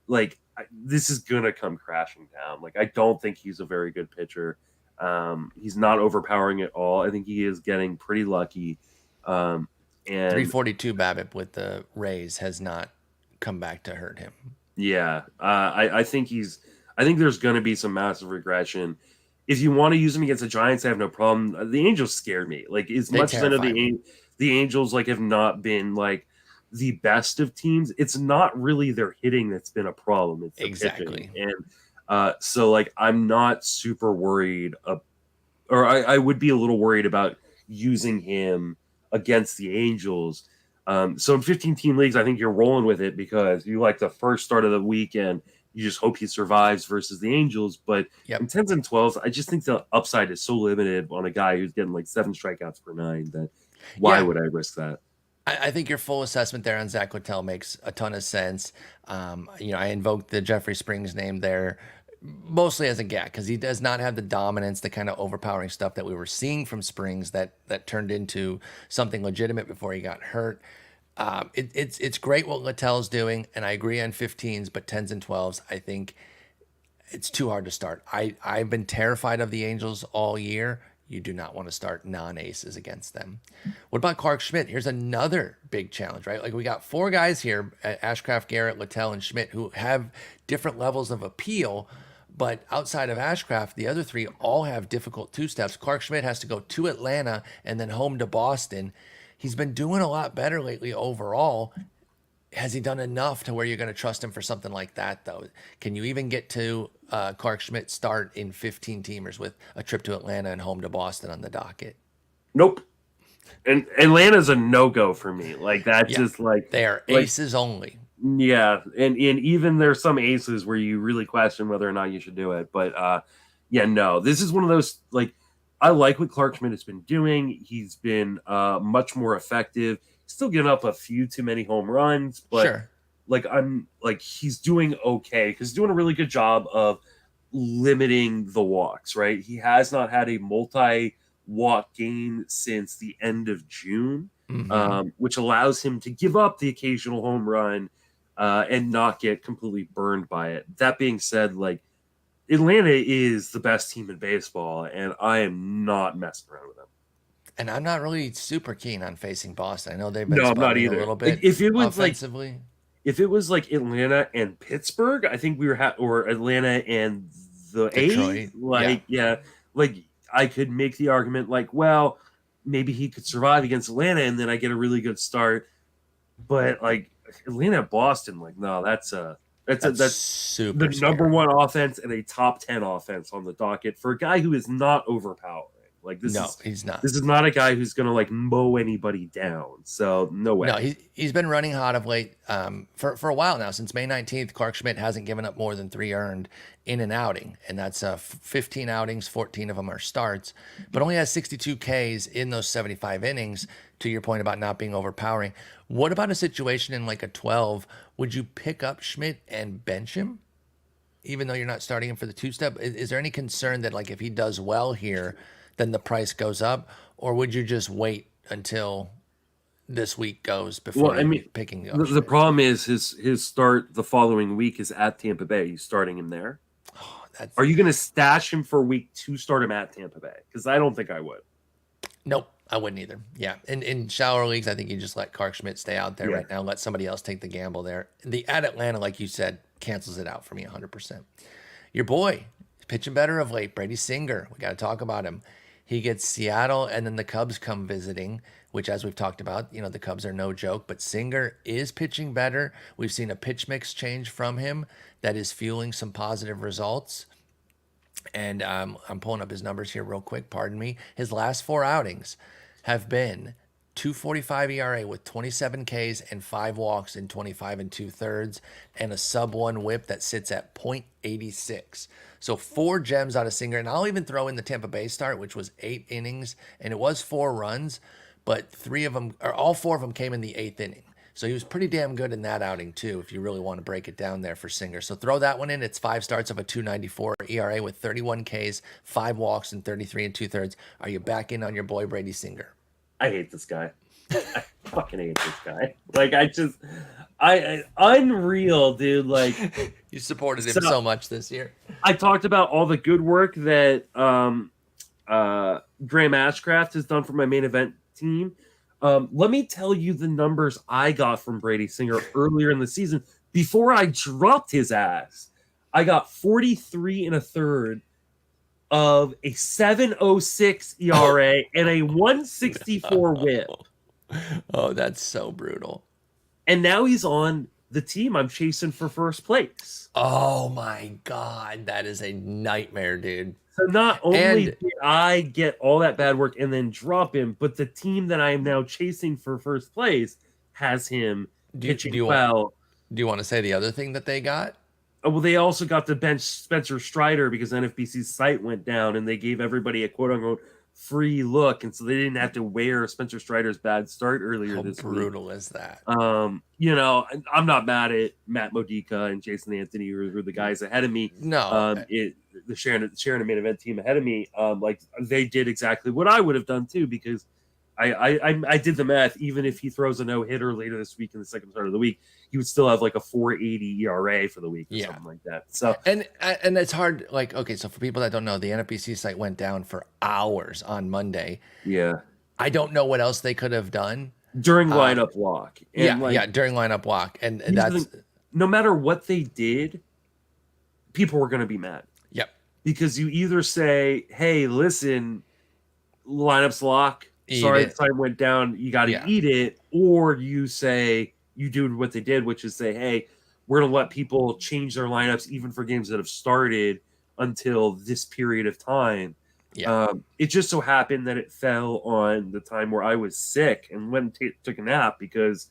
like this is gonna come crashing down. Like I don't think he's a very good pitcher. He's not overpowering at all. I think he is getting pretty lucky. And 342 BABIP with the Rays has not come back to hurt him. Yeah, I think there's going to be some massive regression. If you want to use him against the Giants, I have no problem. The Angels scared me. Like as much as I know the Angels like have not been like the best of teams, it's not really their hitting that's been a problem. It's the exactly. pitching. And so like I'm not super worried, or I would be a little worried about using him against the Angels. So in 15-team leagues, I think you're rolling with it because you like the first start of the weekend. You just hope he survives versus the Angels. But in 10s and 12s, I just think the upside is so limited on a guy who's getting like 7 strikeouts per 9 that why would I risk that? I think your full assessment there on Zack Littell makes a ton of sense. I invoked the Jeffrey Springs name there mostly as a gag because he does not have the dominance, the kind of overpowering stuff that we were seeing from Springs that turned into something legitimate before he got hurt. It's great what Littell's doing, and I agree on 15s, but 10s and 12s, I think it's too hard to start. I've been terrified of the Angels all year. You do not want to start non-aces against them. What about Clarke Schmidt? Here's another big challenge, right? Like we got 4 guys here, Ashcraft, Garrett, Littell, and Schmidt, who have different levels of appeal. But outside of Ashcraft, the other 3 all have difficult 2-steps. Clarke Schmidt has to go to Atlanta and then home to Boston. He's been doing a lot better lately overall. Has he done enough to where you're going to trust him for something like that, though? Can you even get to Clarke Schmidt start in 15-teamers with a trip to Atlanta and home to Boston on the docket? Nope. And Atlanta's a no-go for me. Like, that's just like... They are aces only. Yeah, and even there's some aces where you really question whether or not you should do it. But, no. This is one of those, like, I like what Clarke Schmidt has been doing. He's been much more effective. Still giving up a few too many home runs, but he's doing okay because he's doing a really good job of limiting the walks, right? He has not had a multi-walk game since the end of June, which allows him to give up the occasional home run and not get completely burned by it. That being said, like, Atlanta is the best team in baseball, and I am not messing around with them. And I'm not really super keen on facing Boston. I know they've been I'm not either. A little bit if it was offensively. If it was like Atlanta and Pittsburgh, I think we were or Atlanta and the A's, I could make the argument like, well, maybe he could survive against Atlanta and then I get a really good start. But like Atlanta, Boston, like no, that's super the number 1 offense and a top 10 offense on the docket for a guy who is not overpowering. Like he's not. This is not a guy who's going to like mow anybody down. So no way. No, he's been running hot of late for a while now. Since May 19th, Clarke Schmidt hasn't given up more than 3 earned in an outing, and that's 15 outings. 14 of them are starts, but only has 62 Ks in those 75 innings. To your point about not being overpowering, what about a situation in like a 12? Would you pick up Schmidt and bench him, even though you're not starting him for the 2-step? Is there any concern that like if he does well here, then the price goes up, or would you just wait until this week goes before picking up? The problem is his start the following week is at Tampa Bay. He's starting him there. Are you going to stash him for week 2? Start him at Tampa Bay? Because I don't think I would. Nope, I wouldn't either. Yeah, in shallower leagues, I think you just let Clarke Schmidt stay out there right now. Let somebody else take the gamble there. The at Atlanta, like you said, cancels it out for me 100%. Your boy, pitching better of late, Brady Singer. We got to talk about him. He gets Seattle, and then the Cubs come visiting, which, as we've talked about, the Cubs are no joke. But Singer is pitching better. We've seen a pitch mix change from him that is fueling some positive results. And I'm pulling up his numbers here real quick. Pardon me. His last 4 outings have been 2.45 ERA with 27 Ks and 5 walks in 25 2/3, and a sub-1 WHIP that sits at .86. So 4 gems out of Singer, and I'll even throw in the Tampa Bay start, which was 8 innings, and it was 4 runs, but all 4 of them came in the 8th inning. So he was pretty damn good in that outing too, if you really want to break it down there for Singer. So throw that one in. It's 5 starts of a 2.94 ERA with 31 Ks, 5 walks, and 33 2/3. Are you back in on your boy Brady Singer? I hate this guy. I fucking hate this guy. Like, unreal, dude. Like, you supported him so much this year. I talked about all the good work that Graham Ashcraft has done for my main event team. Let me tell you the numbers I got from Brady Singer earlier in the season before I dropped his ass. I got 43 1/3 of a 7.06 ERA and a 1.64 WHIP. Oh, that's so brutal. And now he's on the team I'm chasing for first place. Oh my God, that is a nightmare, dude. So not only And did I get all that bad work and then drop him, but the team that I am now chasing for first place has him pitching well. do you want to say the other thing that they got? Well, they also got to bench Spencer Strider because NFBC's site went down and they gave everybody a quote-unquote free look, and so they didn't have to wear Spencer Strider's bad start earlier this week. How brutal is that? You know, I'm not mad at Matt Modica and Jason Anthony, who are the guys ahead of me. No, the Sharon main event team ahead of me. Like they did exactly what I would have done too, because I did the math. Even if he throws a no-hitter later this week in the second start of the week, he would still have like a 4.80 ERA for the week or something like that. So and it's hard. Like, okay, so for people that don't know, the NFBC site went down for hours on Monday. Yeah, I don't know what else they could have done during lineup lock. And during lineup lock, and that's no matter what they did, people were going to be mad. Yep, because you either say, "Hey, listen, lineups lock." Sorry, the site went down. You got to eat it. Or you say, you do what they did, which is say, hey, we're going to let people change their lineups even for games that have started until this period of time. Yeah. It just so happened that it fell on the time where I was sick and went and took a nap because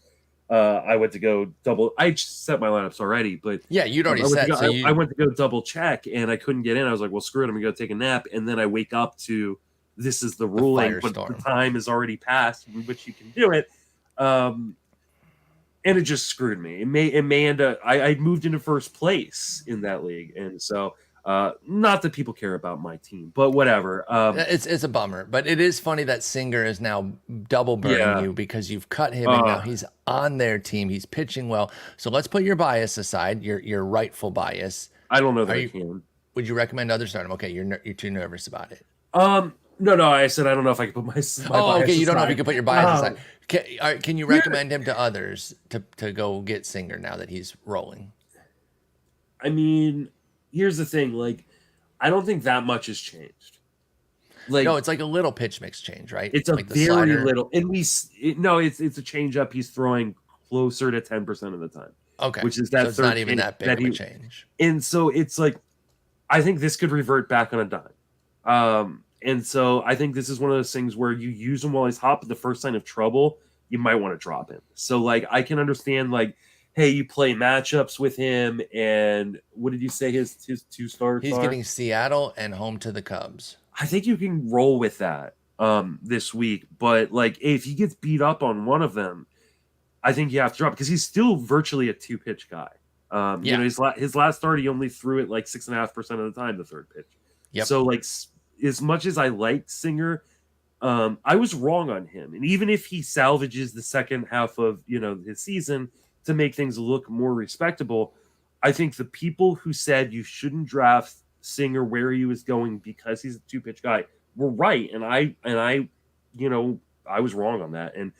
I went to go double. I set my lineups already, but yeah, you'd already set. I went to go double check and I couldn't get in. I was like, well, screw it. I'm going to go take a nap. And then I wake up to, this is the ruling, but the time is already passed in which you can do it. And it just screwed me. It may end up, I moved into first place in that league. And so, not that people care about my team, but whatever. It's a bummer, but it is funny that Singer is now double burning you because you've cut him and now he's on their team. He's pitching well. So let's put your bias aside, your rightful bias. I don't know that I can. Would you recommend others start him? Okay, you're too nervous about it. No, I said I don't know if I can put my bias okay, you don't aside. know if you can put your bias aside. Can you recommend him to others to go get Singer now that he's rolling? I mean, here's the thing. Like, I don't think that much has changed. Like, no, it's like a little pitch mix change, right? It's like a very little. And it's a change up. He's throwing closer to 10% of the time. Okay, which is that so it's not even that big of a change. And so it's like, I think this could revert back on a dime. And so I think this is one of those things where you use him while he's hot, but the first sign of trouble, you might want to drop him. So like, I can understand like, hey, you play matchups with him, and what did you say his two starts? He's getting Seattle and home to the Cubs. I think you can roll with that this week, but like if he gets beat up on one of them, I think you have to drop because he's still virtually a 2-pitch guy. You know, his last start he only threw it like 6.5% of the time the third pitch. Yep. So like, as much as I liked Singer, I was wrong on him. And even if he salvages the second half of his season to make things look more respectable, I think the people who said you shouldn't draft Singer where he was going because he's a 2-pitch guy were right, and I was wrong on that. And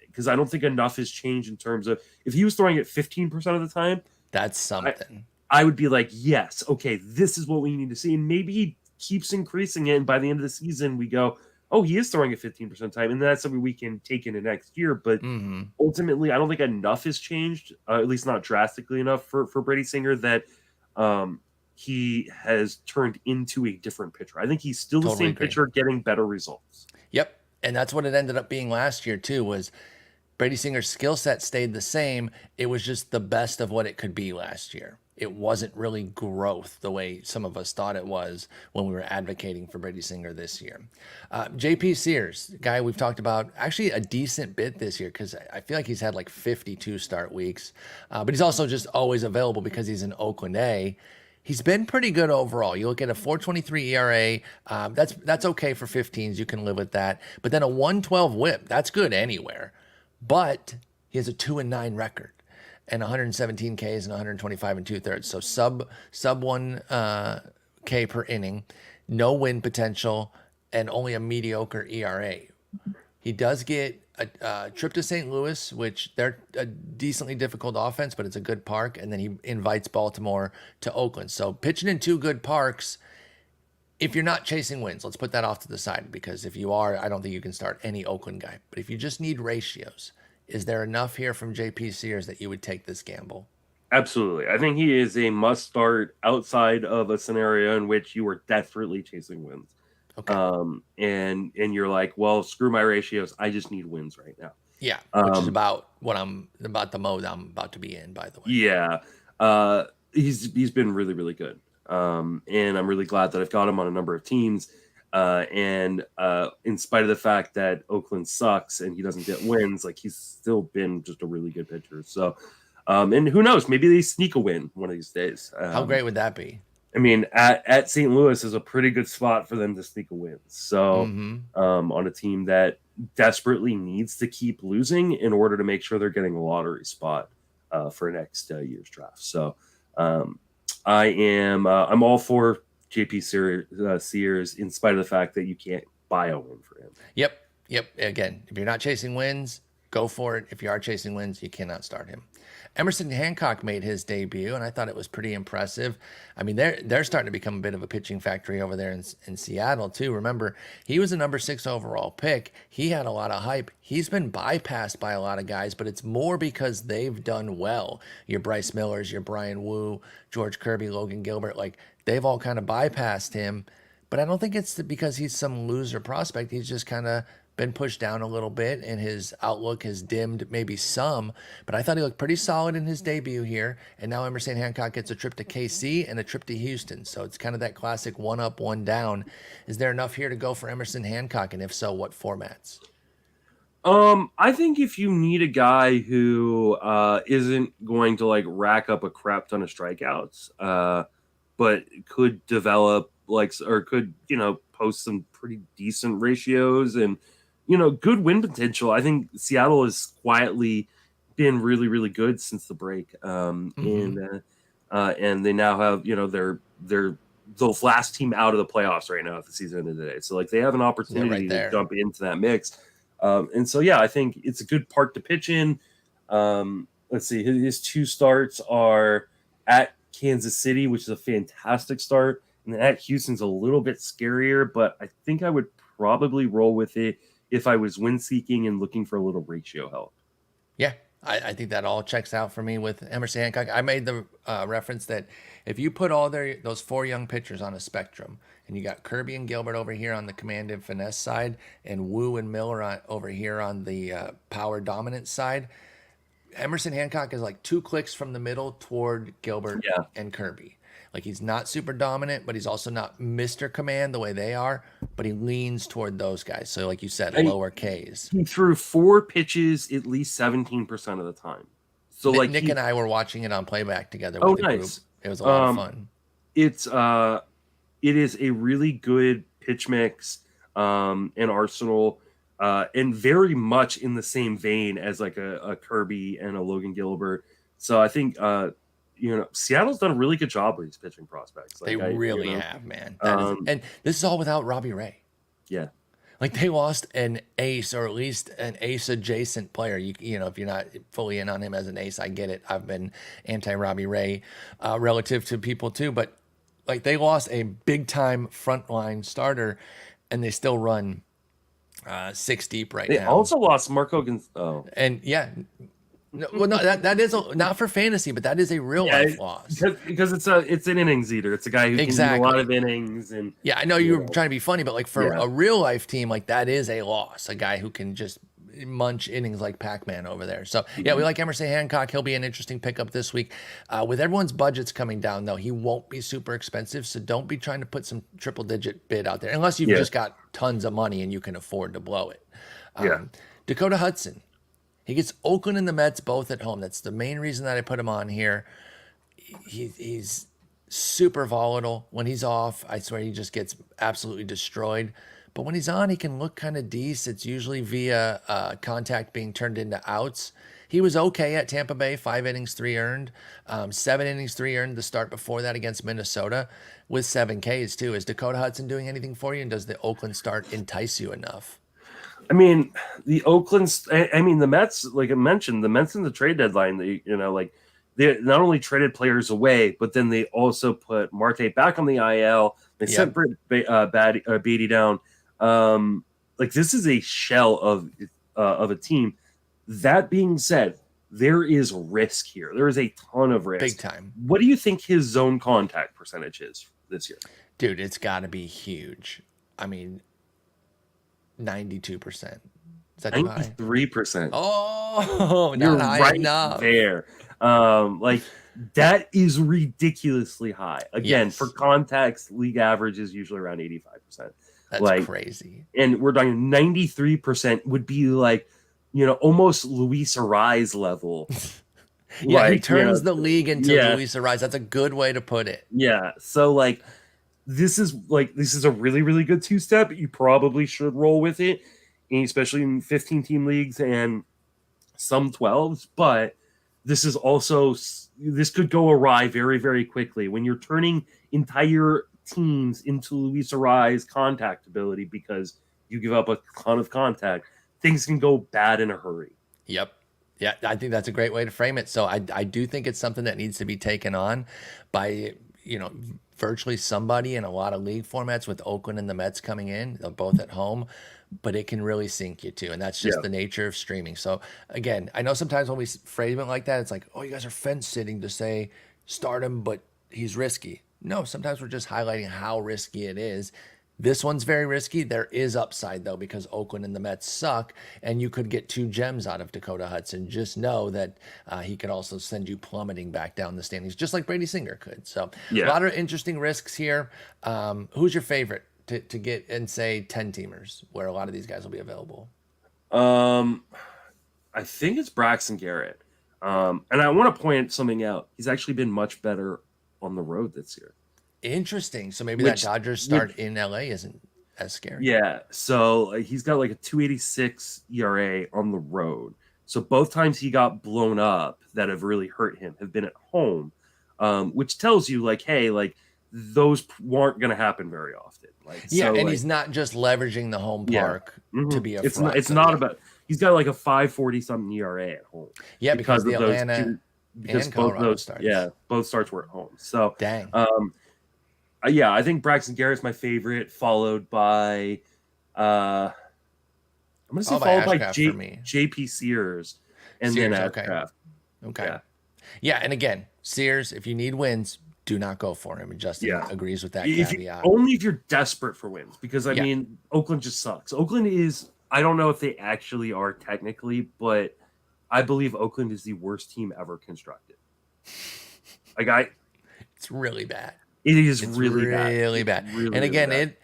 because I don't think enough has changed in terms of if he was throwing it 15% of the time, that's something. I would be like, yes, okay, this is what we need to see, and maybe he keeps increasing it, and by the end of the season we go, oh, he is throwing it 15% time, and that's something we can take into next year. But ultimately, I don't think enough has changed, at least not drastically enough for Brady Singer that he has turned into a different pitcher. I think he's still the same pitcher getting better results. Yep, and that's what it ended up being last year too, was Brady Singer's skill set stayed the same. It was just the best of what it could be last year. It wasn't really growth the way some of us thought it was when we were advocating for Brady Singer this year. JP Sears, guy we've talked about actually a decent bit this year because I feel like he's had like 52 start weeks, but he's also just always available because he's in Oakland A. He's been pretty good overall. You look at a 4.23 ERA, that's okay for 15s. You can live with that. But then a 1.12 WHIP, that's good anywhere. But he has a 2-9 record. And 117 Ks and 125 2/3. So sub 1 K per inning, no win potential, and only a mediocre ERA. He does get a trip to St. Louis, which they're a decently difficult offense, but it's a good park. And then he invites Baltimore to Oakland. So pitching in 2 good parks, if you're not chasing wins, let's put that off to the side, because if you are, I don't think you can start any Oakland guy. But if you just need ratios, Is there enough here from JP Sears that you would take this gamble? Absolutely. I think he is a must start outside of a scenario in which you are desperately chasing wins. Okay. And you're like, well, screw my ratios. I just need wins right now. Yeah, which is about the mode I'm about to be in, by the way. Yeah. He's been really, really good. And I'm really glad that I've got him on a number of teams. And in spite of the fact that Oakland sucks and he doesn't get wins, like he's still been just a really good pitcher. So, and who knows, maybe they sneak a win one of these days. How great would that be? I mean, at St. Louis is a pretty good spot for them to sneak a win. So, on a team that desperately needs to keep losing in order to make sure they're getting a lottery spot for next year's draft. So, I'm all for JP Sears in spite of the fact that you can't buy a win for him. Yep. Again, if you're not chasing wins, go for it. If you are chasing wins, you cannot start him. Emerson Hancock made his debut, and I thought it was pretty impressive. I mean, they're starting to become a bit of a pitching factory over there in Seattle, too. Remember, he was a number 6 overall pick. He had a lot of hype. He's been bypassed by a lot of guys, but it's more because they've done well. Your Bryce Millers, your Brian Wu, George Kirby, Logan Gilbert, like they've all kind of bypassed him. But I don't think it's because he's some loser prospect. He's just kind of been pushed down a little bit and his outlook has dimmed maybe some, but I thought he looked pretty solid in his debut here. And now Emerson Hancock gets a trip to KC and a trip to Houston. So it's kind of that classic 1 up, 1 down. Is there enough here to go for Emerson Hancock? And if so, what formats? I think if you need a guy who isn't going to like rack up a crap ton of strikeouts, but could develop or could, post some pretty decent ratios and, good win potential. I think Seattle has quietly been really, really good since the break. And they now have, they're the last team out of the playoffs right now at the season ended today. So like they have an opportunity to jump into that mix. And so, yeah, I think it's a good park to pitch in. Let's see, his 2 starts are at Kansas City, which is a fantastic start. And then at Houston's a little bit scarier, but I think I would probably roll with it if I was win seeking and looking for a little ratio help. Yeah, I think that all checks out for me with Emerson Hancock. I made the reference that if you put all those 4 young pitchers on a spectrum, and you got Kirby and Gilbert over here on the command and finesse side, and Wu and Miller over here on the power dominant side, Emerson Hancock is like 2 clicks from the middle toward Gilbert and Kirby. Like he's not super dominant, but he's also not Mr. Command the way they are, but he leans toward those guys. So like you said, lower Ks. He threw 4 pitches at least 17% of the time. So Nick and I were watching it on playback together with the group. It was a lot of fun. It is a really good pitch mix and arsenal and very much in the same vein as like a Kirby and a Logan Gilbert. So I think Seattle's done a really good job with these pitching prospects. They really have, man. And this is all without Robbie Ray. Yeah. Like they lost an ace, or at least an ace adjacent player. You know, if you're not fully in on him as an ace, I get it. I've been anti Robbie Ray relative to people too, but like they lost a big time frontline starter, and they still run 6 deep right now. They also lost Marco Gonzalez. Oh. And yeah. No, well, no, that is not for fantasy, but that is a real life loss. Because it's an innings eater. It's a guy who can do a lot of innings. And yeah, I know you were trying to be funny, but like for a real life team, like that is a loss. A guy who can just munch innings like Pac-Man over there. So yeah, we like Emerson Hancock. He'll be an interesting pickup this week. With everyone's budgets coming down, though, he won't be super expensive. So don't be trying to put some triple-digit bid out there unless you've just got tons of money and you can afford to blow it. Dakota Hudson. He gets Oakland and the Mets both at home. That's the main reason that I put him on here. He's super volatile. When he's off, I swear he just gets absolutely destroyed. But when he's on, he can look kind of decent. It's usually via contact being turned into outs. He was okay at Tampa Bay, 5 innings, 3 earned. 7 innings, 3 earned the start before that against Minnesota with 7 Ks too. Is Dakota Hudson doing anything for you? And does the Oakland start entice you enough? I mean, the Mets, like I mentioned, the Mets in the trade deadline, they not only traded players away, but then they also put Marte back on the IL. They sent Beatty down. Like this is a shell of a team. That being said, there is risk here. There is a ton of risk. Big time. What do you think his zone contact percentage is this year? Dude, it's got to be huge. I mean, 92%. Is that too high? 93%. Oh, You're not high right enough. there. Like that is ridiculously high. Again, Yes. for context, league average is usually around 85%. That's like crazy. And we're talking 93% would be like, almost Luis Arise level. Yeah, he turns the league into Luis Arise. That's a good way to put it. Yeah. So this is a really, really good two-step. You probably should roll with it, especially in 15-team leagues and some 12s. But this could go awry very, very quickly when you're turning entire teams into Luis Arise contact ability because you give up a ton of contact. Things can go bad in a hurry. Yep. Yeah, I think that's a great way to frame it. So I do think it's something that needs to be taken on by, virtually somebody in a lot of league formats with Oakland and the Mets coming in, both at home, but it can really sink you too. And that's just the nature of streaming. So again, I know sometimes when we frame it like that, it's like, oh, you guys are fence sitting to say start him, but he's risky. No, sometimes we're just highlighting how risky it is. This one's very risky. There is upside, though, because Oakland and the Mets suck, and you could get 2 gems out of Dakota Hudson. Just know that he could also send you plummeting back down the standings, just like Brady Singer could. So a lot of interesting risks here. Who's your favorite to get in, say, 10-teamers, where a lot of these guys will be available? I think it's Braxton Garrett. And I want to point something out. He's actually been much better on the road this year. Interesting. So maybe that Dodgers start in LA isn't as scary. Yeah. So he's got like a 2.86 ERA on the road. So both times he got blown up that have really hurt him have been at home, which tells you hey, those aren't going to happen very often. He's not just leveraging the home park to be a front. It's not about. He's got like a 5.40 something ERA at home. Yeah, because the Atlanta and Colorado starts. Yeah, both starts were at home. So dang. I think Braxton Garrett's my favorite, followed by I'm gonna say followed by JP Sears and then Ashcraft. Okay. Yeah, and again, Sears, if you need wins, do not go for him. And Justin agrees with that caveat. Only if you're desperate for wins, because I mean, Oakland just sucks. Oakland is, I don't know if they actually are technically, but I believe Oakland is the worst team ever constructed. It's really bad. It's really bad. Really, and again,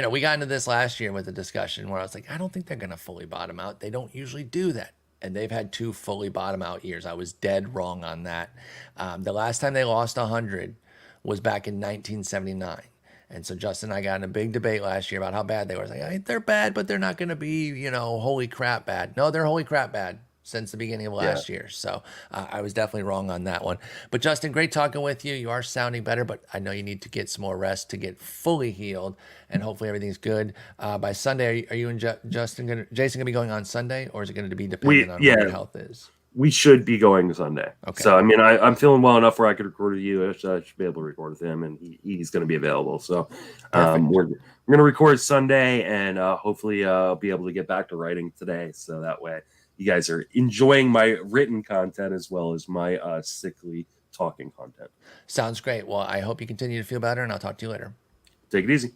we got into this last year with the discussion where I was like, I don't think they're going to fully bottom out. They don't usually do that. And they've had 2 fully bottom out years. I was dead wrong on that. The last time they lost 100 was back in 1979. And so Justin and I got in a big debate last year about how bad they were. I was like, they're bad, but they're not going to be, holy crap bad. No, they're holy crap bad since the beginning of last year. So I was definitely wrong on that one. But Justin, great talking with you. You are sounding better, but I know you need to get some more rest to get fully healed, and hopefully everything's good. By Sunday, are you and Jason going to be going on Sunday, or is it going to be dependent on what your health is? We should be going Sunday. Okay. So, I mean, I'm feeling well enough where I could record with you. I should be able to record with him, and he's going to be available. So we're going to record Sunday, and hopefully I'll be able to get back to writing today. So that way you guys are enjoying my written content as well as my sickly talking content. Sounds great. Well, I hope you continue to feel better, and I'll talk to you later. Take it easy.